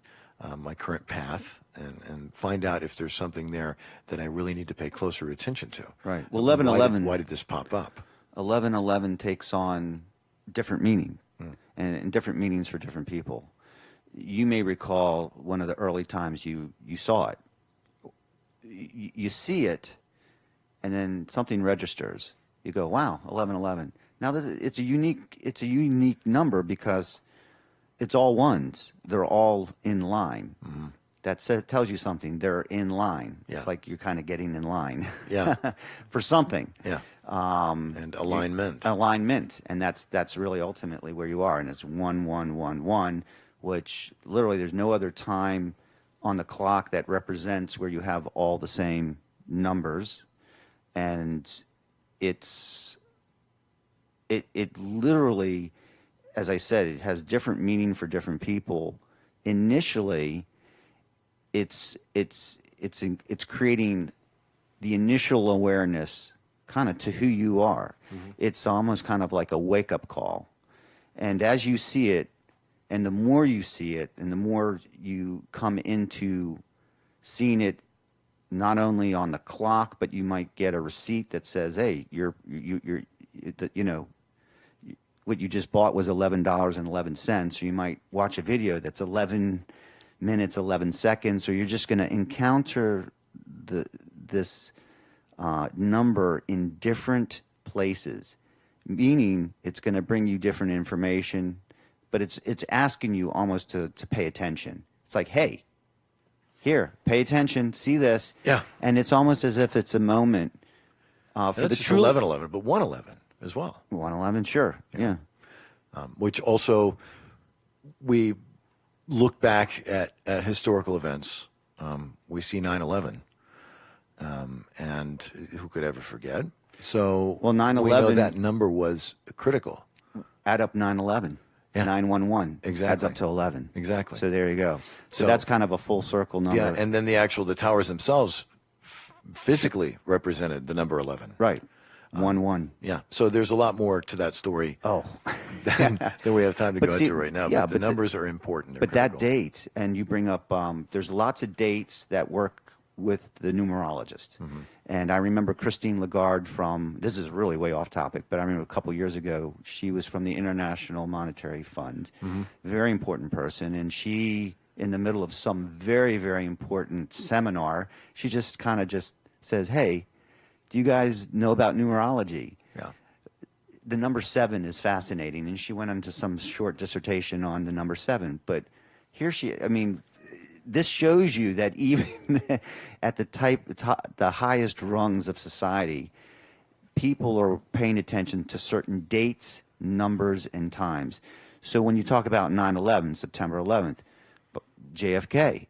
my current path, and find out if there's something there that I really need to pay closer attention to. Right. Well, 1111. Why did this pop up? 1111 takes on different meaning, and different meanings for different people. You may recall one of the early times you saw it. You see it, and then something registers. You go, wow, 1111. Now it's a unique number because it's all ones. They're all in line. Mm-hmm. That tells you something. They're in line. Yeah. It's like you're kind of getting in line. Yeah. For something. Yeah. And alignment. Alignment, and that's really ultimately where you are. And it's 1111, which literally there's no other time on the clock that represents where you have all the same numbers, and it literally, as I said, it has different meaning for different people. Initially, it's creating the initial awareness kind of to who you are. Mm-hmm. It's almost kind of like a wake-up call. And as you see it And the more you see it, and the more you come into seeing it, not only on the clock, but you might get a receipt that says, "Hey, what you just bought was $11.11." Or you might watch a video that's 11 minutes, 11 seconds, or you're just going to encounter this number in different places, meaning it's going to bring you different information, but it's asking you almost to pay attention. It's like, hey, here, pay attention, see this. Yeah. And it's almost as if it's a moment for the That's true 11/11, but 1/11 as well. 111, sure. Yeah. Which also, we look back at historical events. We see 9/11, and who could ever forget? So, Well, 9/11 we know that number was critical. Add up 9/11. Yeah. 911 Exactly. adds up to 11. Exactly. So there you go. So So- that's kind of a full circle number. Yeah, and then the towers themselves physically represented the number 11. Right. 1-1. Yeah. So there's a lot more to that story Oh. than we have time to But go see, into right now. yeah, but the but the- numbers are important. They're But that critical. date, and you bring up, there's lots of dates that work with the numerologist. Mm-hmm. And I remember Christine Lagarde this is really way off topic, but I remember a couple years ago, she was from the International Monetary Fund, very important person, and she, in the middle of some very, very important seminar, she just kind of just says, "Hey, do you guys know about numerology?" Yeah. The number 7 is fascinating, and she went into some short dissertation on the number 7. But here this shows you that even at the highest rungs of society, people are paying attention to certain dates, numbers, and times. So when you talk about 9/11, September 11th, JFK,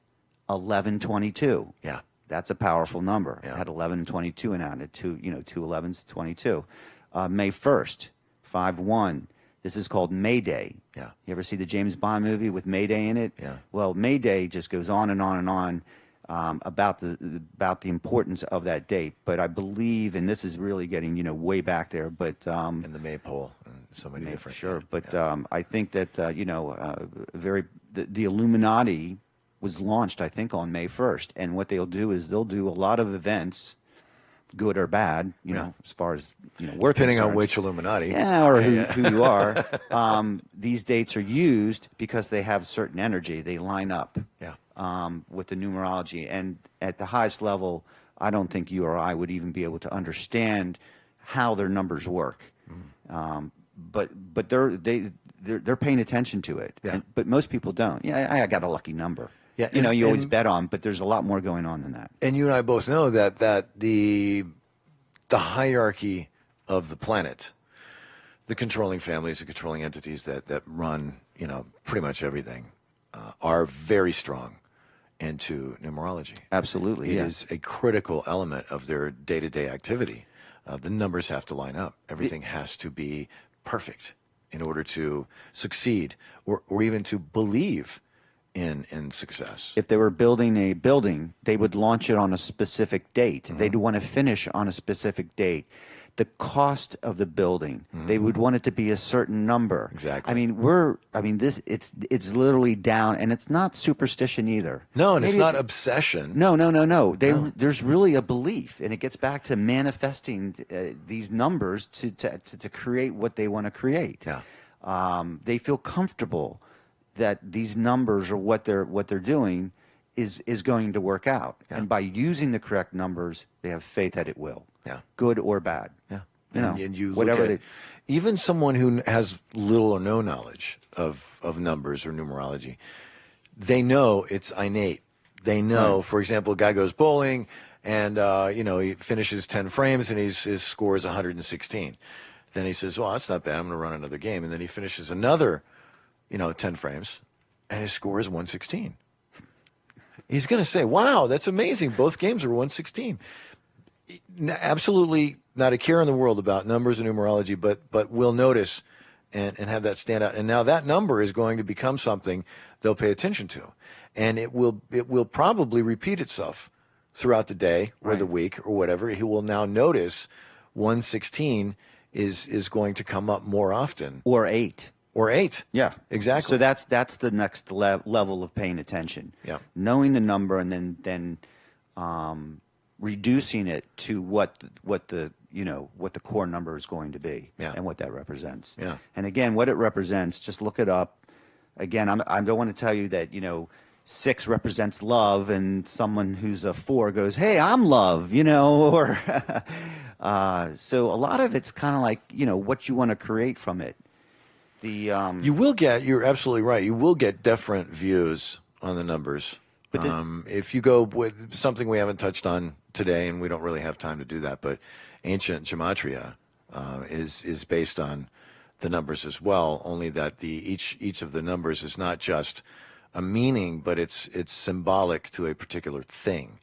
11/22. Yeah. That's a powerful number. Yeah. It had 11 and 22 in it. Two 11s, 22. May 1st, 5/1. This is called May Day. Yeah. You ever see the James Bond movie with May Day in it? Yeah. Well, May Day just goes on and on and on about the importance of that date. But I believe, and this is really getting way back there, but And the maypole and so many different. sure. yeah. But Yeah. I think that the Illuminati was launched, I think, on May 1st, and what they'll do is they'll do a lot of events, good or bad, as far as we're Depending on concerned. which Illuminati. Yeah, or who you are. These dates are used because they have certain energy. They line up Yeah. with the numerology. And at the highest level, I don't think you or I would even be able to understand how their numbers work. But they're paying attention to it. Yeah. But most people don't. Yeah, I got a lucky number. Yeah, You always and- bet on, but there's a lot more going on than that. And you and I both know that the hierarchy of the planet, the controlling families, the controlling entities that run, pretty much everything, are very strong into numerology. Absolutely, It yeah. is a critical element of their day-to-day activity. The numbers have to line up. Everything has to be perfect in order to succeed or even to believe in success. If they were building a building, they would launch it on a specific date. They'd want to finish on a specific date. The cost of the building, they would want it to be a certain number. Exactly. It's literally down, and it's not superstition either. No, and it's Maybe not obsession. No. There's really a belief, and it gets back to manifesting these numbers to create what they want to create. Yeah. They feel comfortable that these numbers or what they're doing is going to work out, and by using the correct numbers, they have faith that it will. Yeah. Good or bad. Yeah. And you whatever look at, even someone who has little or no knowledge of numbers or numerology, they know it's innate. They know, for example, a guy goes bowling and he finishes 10 frames and his score is 116. Then he says, well, that's not bad. I'm going to run another game. And then he finishes another 10 frames and his score is 116. He's going to say, wow, that's amazing. Both games are 116. Absolutely not a care in the world about numbers and numerology, but we'll notice and have that stand out. And now that number is going to become something they'll pay attention to. And it will probably repeat itself throughout the day or the week or whatever. He will now notice 116 is going to come up more often. Or 8. Or 8. Yeah, Exactly. So that's the next level of paying attention. Yeah. Knowing the number and then reducing it to what the core number is going to be, Yeah. and what that represents. Yeah. And again, what it represents, just look it up. Again, I don't want to tell you that 6 represents love, and someone who's a 4 goes, "Hey, I'm love," or so a lot of it's kind of like what you want to create from it. You're absolutely right. You will get different views on the numbers. If you go with something we haven't touched on today, and we don't really have time to do that, but ancient gematria is based on the numbers as well, only that each of the numbers is not just a meaning, but it's symbolic to a particular thing.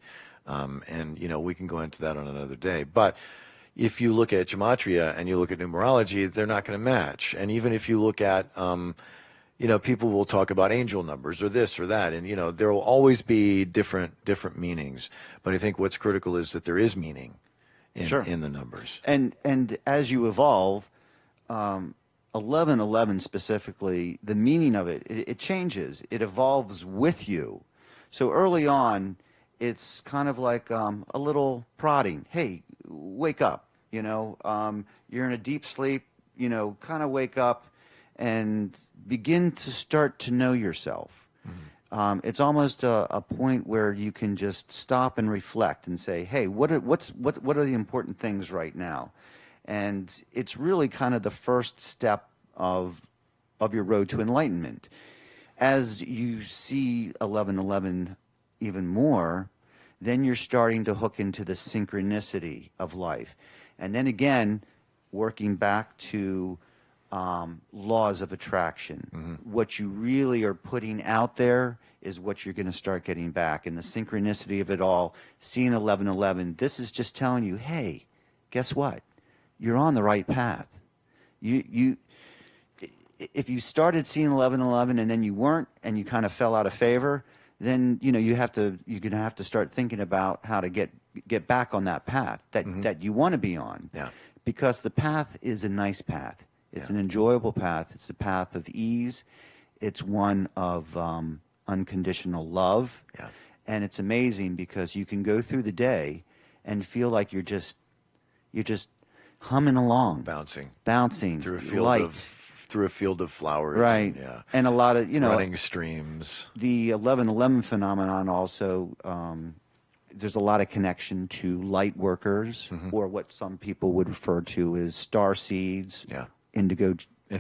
And we can go into that on another day. But if you look at gematria and you look at numerology, they're not going to match. And even if you look at people will talk about angel numbers or this or that, and there will always be different meanings. But I think what's critical is that there is meaning in the numbers. And as you evolve, 1111 specifically, the meaning of it changes. It evolves with you. So early on, it's kind of like a little prodding. Hey, wake up. You're in a deep sleep. Kind of wake up and begin to start to know yourself. Mm-hmm. It's almost a point where you can just stop and reflect and say, "Hey, what are the important things right now?" And it's really kind of the first step of your road to enlightenment. As you see 1111 even more, then you're starting to hook into the synchronicity of life. And then again, working back to laws of attraction. Mm-hmm. What you really are putting out there is what you're going to start getting back. And the synchronicity of it all, seeing 1111, this is just telling you, hey, guess what? You're on the right path. If you started seeing 1111 and then you weren't, and you kind of fell out of favor, then you're going to have to start thinking about how to get back on that path that you want to be on. Yeah. Because the path is a nice path. It's an enjoyable path. It's a path of ease. It's one of unconditional love. Yeah. And it's amazing because you can go through the day and feel like you're just humming along, bouncing through a field light. Through a field of flowers, right? And a lot of running streams. The 1111 phenomenon also. There's a lot of connection to light workers, mm-hmm. or what some people would refer to as star seeds, indigo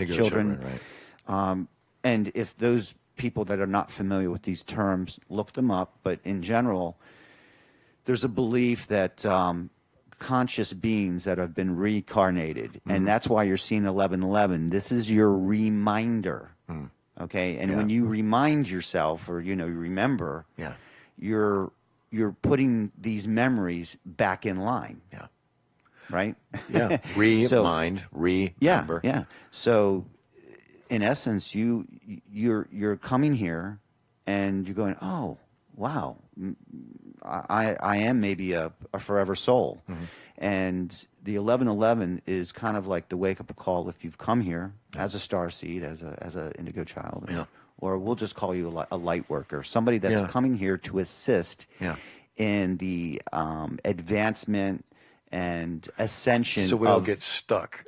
children. Right. And if those people that are not familiar with these terms, look them up. But in general, there's a belief that conscious beings that have been reincarnated, mm-hmm. and that's why you're seeing 1111. This is your reminder, okay? And when you remind yourself, or you remember, you're putting these memories back in line. Yeah. Right? Yeah. Remember. Yeah. So in essence, you're coming here and you're going, "Oh, wow. I am maybe a forever soul." Mm-hmm. And the 1111 is kind of like the wake-up call if you've come here as a starseed, as a indigo child. Yeah. Or we'll just call you a light worker, somebody that's coming here to assist in the advancement and ascension. So we don't get stuck.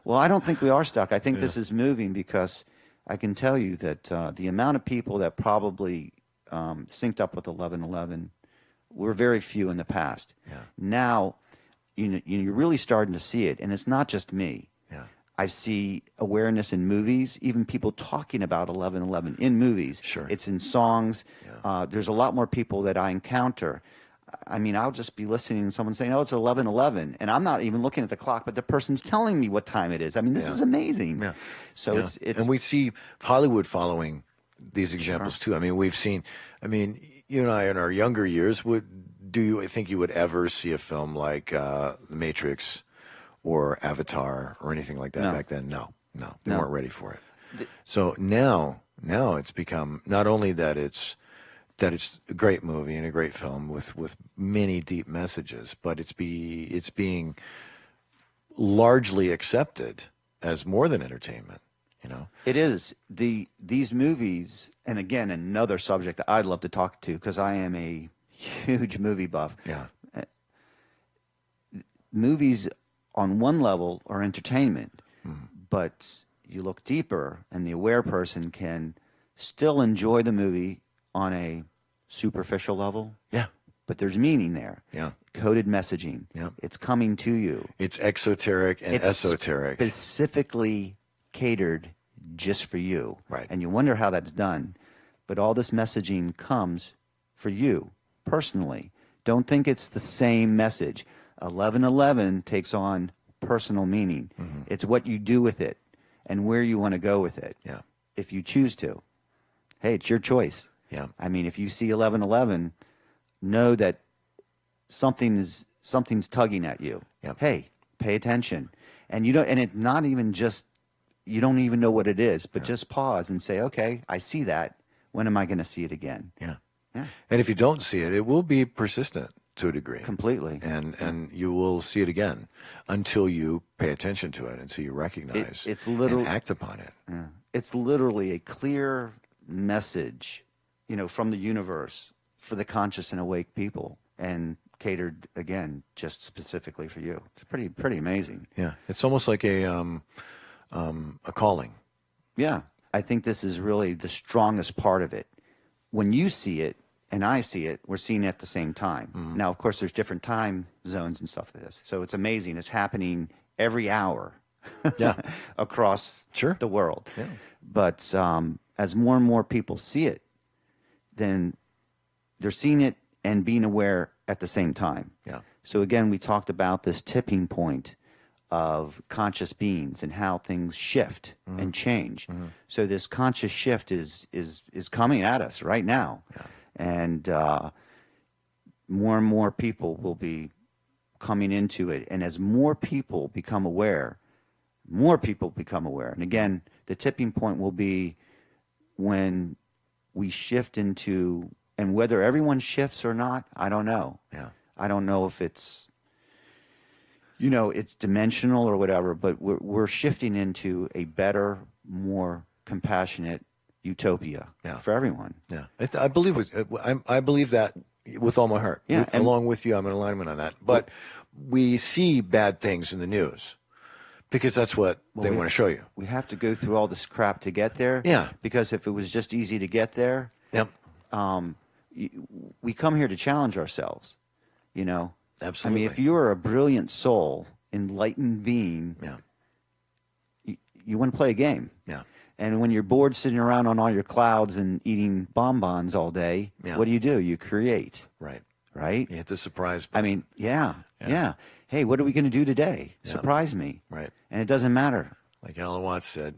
Well, I don't think we are stuck. I think this is moving, because I can tell you that the amount of people that probably synced up with 1111 were very few in the past. Yeah. Now, you're really starting to see it, and it's not just me. Yeah. I see awareness in movies, even people talking about 1111 in movies. Sure. It's in songs. Yeah. There's a lot more people that I encounter. I mean, I'll just be listening to someone saying, "Oh, it's 11:11," and I'm not even looking at the clock, but the person's telling me what time it is. I mean, this is amazing. Yeah. So it's and we see Hollywood following these examples too. I mean, we've seen. I mean, you and I in our younger years, do you think you would ever see a film like The Matrix or Avatar or anything like that back then? No, they weren't ready for it. So now it's become not only that it's a great movie and a great film with many deep messages, but it's being largely accepted as more than entertainment, you know? It is. These movies, and again, another subject that I'd love to talk to because I am a huge movie buff. Yeah. Movies on one level are entertainment, but you look deeper and the aware person can still enjoy the movie on a superficial level. Yeah. But there's meaning there. Yeah. Coded messaging. Yeah. It's coming to you. It's exoteric and It's esoteric. specifically catered just for you. Right. And you wonder how that's done. But all this messaging comes for you personally. Don't think it's the same message. 1111 takes on personal meaning. It's what you do with it and where you want to go with it. Yeah. If you choose to. Hey, it's your choice. Yeah. I mean, if you see 1111, know that something's tugging at you. Yeah. Hey, pay attention. And you don't, and it's not even just, you don't even know what it is, but just pause and say, okay, I see that. When am I going to see it again? Yeah. Yeah. And if you don't see it, it will be persistent to a degree. Completely. And you will see it again until you pay attention to it, until you recognize it's literal- and act upon it. Yeah. It's literally a clear message, from the universe for the conscious and awake people, and catered again just specifically for you. It's pretty amazing. Yeah. It's almost like a calling. Yeah. I think this is really the strongest part of it. When you see it and I see it, we're seeing it at the same time. Now, of course, there's different time zones and stuff for this. So it's amazing. It's happening every hour Yeah. across Sure. the world. Yeah. But as more and more people see it, then they're seeing it and being aware at the same time. Yeah. So again, we talked about this tipping point of conscious beings and how things shift and change. So this conscious shift is coming at us right now. Yeah. And more and more people will be coming into it. And as more people become aware. And again, the tipping point will be when we shift into, and whether everyone shifts or not, I don't know. Yeah. I don't know if it's, it's dimensional or whatever, but we're shifting into a better, more compassionate utopia for everyone. Yeah. I believe that with all my heart. Yeah, and- Along with you, I'm in alignment on that. But we see bad things in the news because that's what they want to show you. We have to go through all this crap to get there. Yeah. Because if it was just easy to get there, Yep. We come here to challenge ourselves, Absolutely. I mean, if you're a brilliant soul, enlightened being, Yeah. you want to play a game. Yeah. And when you're bored sitting around on all your clouds and eating bonbons all day, Yeah. what do? You create, Right. right? You hit the surprise I button. mean, yeah. Hey, what are we going to do today? Yeah. Surprise me. Right. And it doesn't matter. Like Alan Watts said,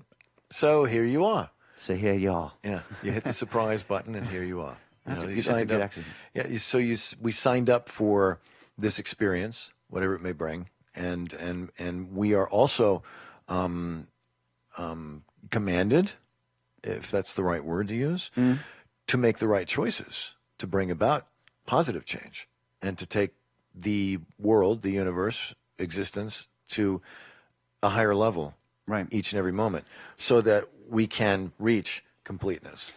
so here you are. Say, hey, y'all. Yeah. You hit the surprise button and here you are. That's a you good signed up. action. Yeah. We signed up for this experience, whatever it may bring. And we are also commanded, if that's the right word to use, to make the right choices to bring about positive change and to take the world, the universe, existence to a higher level Right. each and every moment so that we can reach completeness.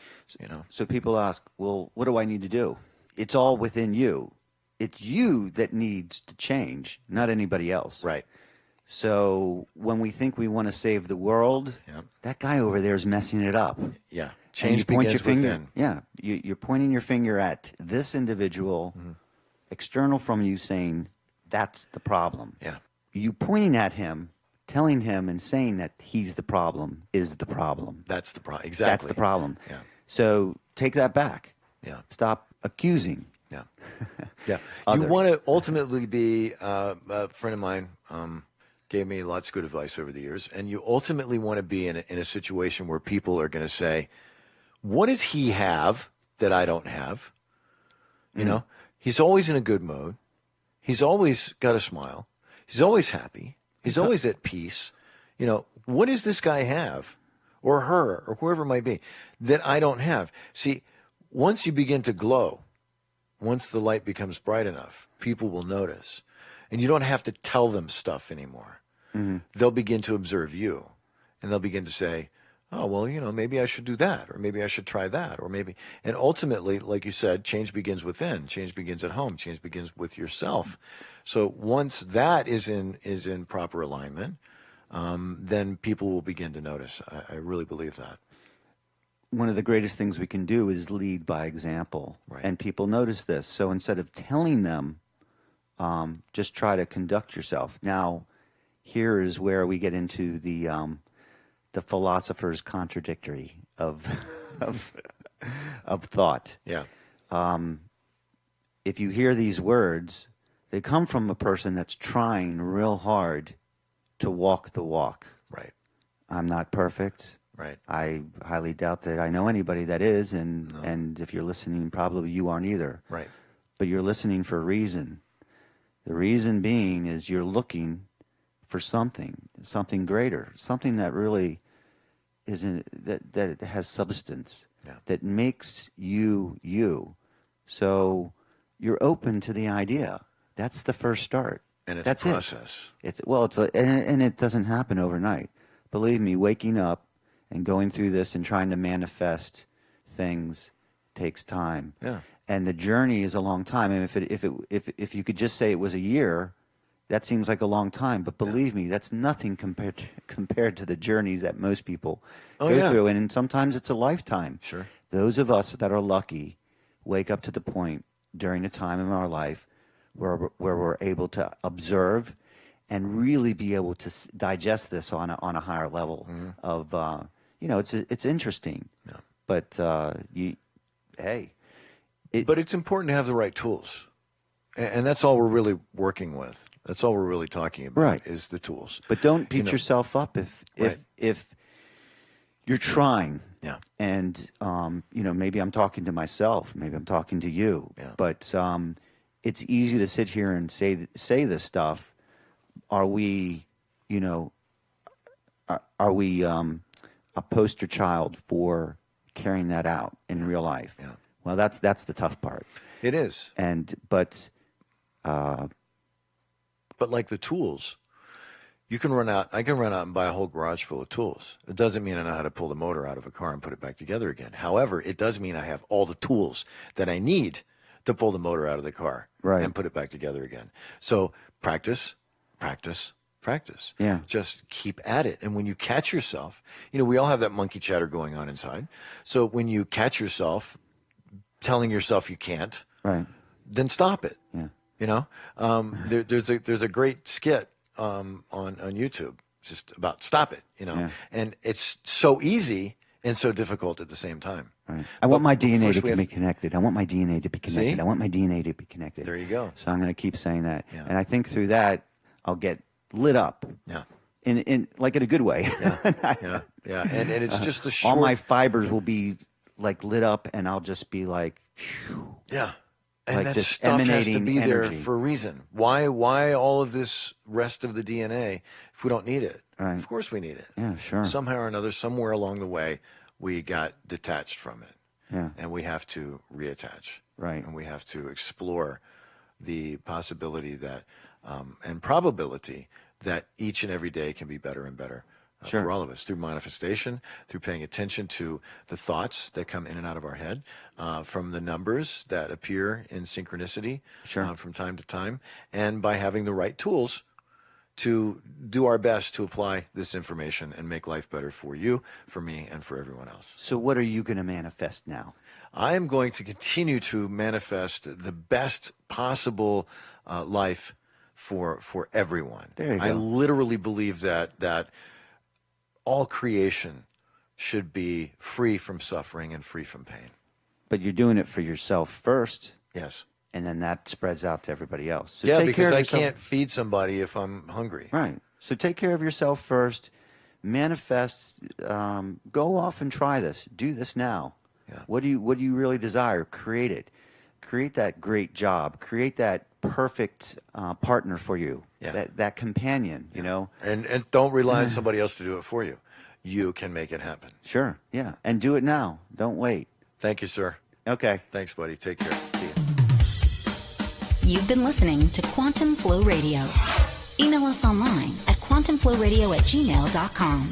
So people ask, well, what do I need to do? It's all within you. It's you that needs to change, not anybody else. Right. So when we think we want to save the world, that guy over there is messing it up. Yeah. And Change you point begins your finger. within. Yeah, you're pointing your finger at this individual, external from you, saying that's the problem. Yeah. You pointing at him, telling him, and saying that he's the problem is the problem. That's the problem. Exactly. That's the problem. Yeah. So take that back. Yeah. Stop accusing. Yeah. Yeah. Others. You want to ultimately be, a friend of mine gave me lots of good advice over the years, and you ultimately want to be in a situation where people are going to say, what does he have that I don't have? You know, he's always in a good mood. He's always got a smile. He's always happy. He's always at peace. What does this guy have, or her, or whoever it might be, that I don't have? See, once you begin to glow, once the light becomes bright enough, people will notice. And you don't have to tell them stuff anymore. They'll begin to observe you. and they'll begin to say, oh, well, maybe I should do that, or maybe I should try that, or maybe. And ultimately, like you said, change begins within. Change begins at home. Change begins with yourself. So once that is in proper alignment, then people will begin to notice. I really believe that. One of the greatest things we can do is lead by example. Right. And people notice this. So instead of telling them, just try to conduct yourself. Now, here is where we get into the philosopher's contradictory of thought. Yeah. If you hear these words, they come from a person that's trying real hard to walk the walk. Right. I'm not perfect. Right. I highly doubt that I know anybody that is, and if you're listening, probably you aren't either. Right. But you're listening for a reason. The reason being is you're looking for something greater, something that really that has substance, that makes you you. So you're open to the idea. That's the first start. And it's That's a process. And it doesn't happen overnight. Believe me, waking up and going through this and trying to manifest things takes time. Yeah. And the journey is a long time. And if you could just say it was a year, that seems like a long time. But believe me, that's nothing compared to the journeys that most people go through. And sometimes it's a lifetime. Sure. Those of us that are lucky wake up to the point during a time in our life where we're able to observe and really be able to digest this on a higher level of it's interesting. Yeah. But but it's important to have the right tools. And that's all we're really working with. That's all we're really talking about, right, is the tools. But don't beat yourself up if you're trying. Yeah. And maybe I'm talking to myself, maybe I'm talking to you. Yeah. But it's easy to sit here and say this stuff. Are we a poster child for carrying that out in real life? Yeah. Well, that's the tough part. It is. But like the tools, I can run out and buy a whole garage full of tools. It doesn't mean I know how to pull the motor out of a car and put it back together again. However, it does mean I have all the tools that I need to pull the motor out of the car and put it back together again. So practice. Yeah. Just keep at it. And when you catch yourself, we all have that monkey chatter going on inside. So when you catch yourself telling yourself you can't, right, then stop it. Yeah. There's a great skit on YouTube just about stop it, and it's so easy and so difficult at the same time. Right. I want my DNA to be connected. I want my DNA to be connected. See? I want my DNA to be connected. There you go. So I'm going to keep saying that. Yeah. And I think through that, I'll get lit up. Yeah. In like in a good way. Yeah. And it's just a short. All my fibers will be like lit up, and I'll just be like, phew. Yeah. And like that just stuff has to emanating be energy. there for a reason. Why all of this rest of the DNA if we don't need it? Right. Of course we need it. Yeah, sure. Somehow or another, somewhere along the way, we got detached from it. Yeah. And we have to reattach. Right. And we have to explore the possibility that and probability that each and every day can be better and better. Sure. For all of us, through manifestation, through paying attention to the thoughts that come in and out of our head, from the numbers that appear in synchronicity Sure. From time to time, and by having the right tools to do our best to apply this information and make life better for you, for me, and for everyone else. So what are you going to manifest now? I am going to continue to manifest the best possible life for everyone. There you go. I literally believe that all creation should be free from suffering and free from pain. But you're doing it for yourself first. Yes. And then that spreads out to everybody else. So yeah, take care because of I yourself. can't feed somebody if I'm hungry. Right. So take care of yourself first. Manifest. Go off and try this. Do this now. Yeah. What do you really desire? Create it. Create that great job. Create that perfect partner for you. Yeah. That companion. You know. And don't rely on somebody else to do it for you. You can make it happen. Sure. Yeah. And do it now. Don't wait. Thank you, sir. Okay. Thanks, buddy. Take care. See you. You've been listening to Quantum Flow Radio. Email us online at quantumflowradio@gmail.com.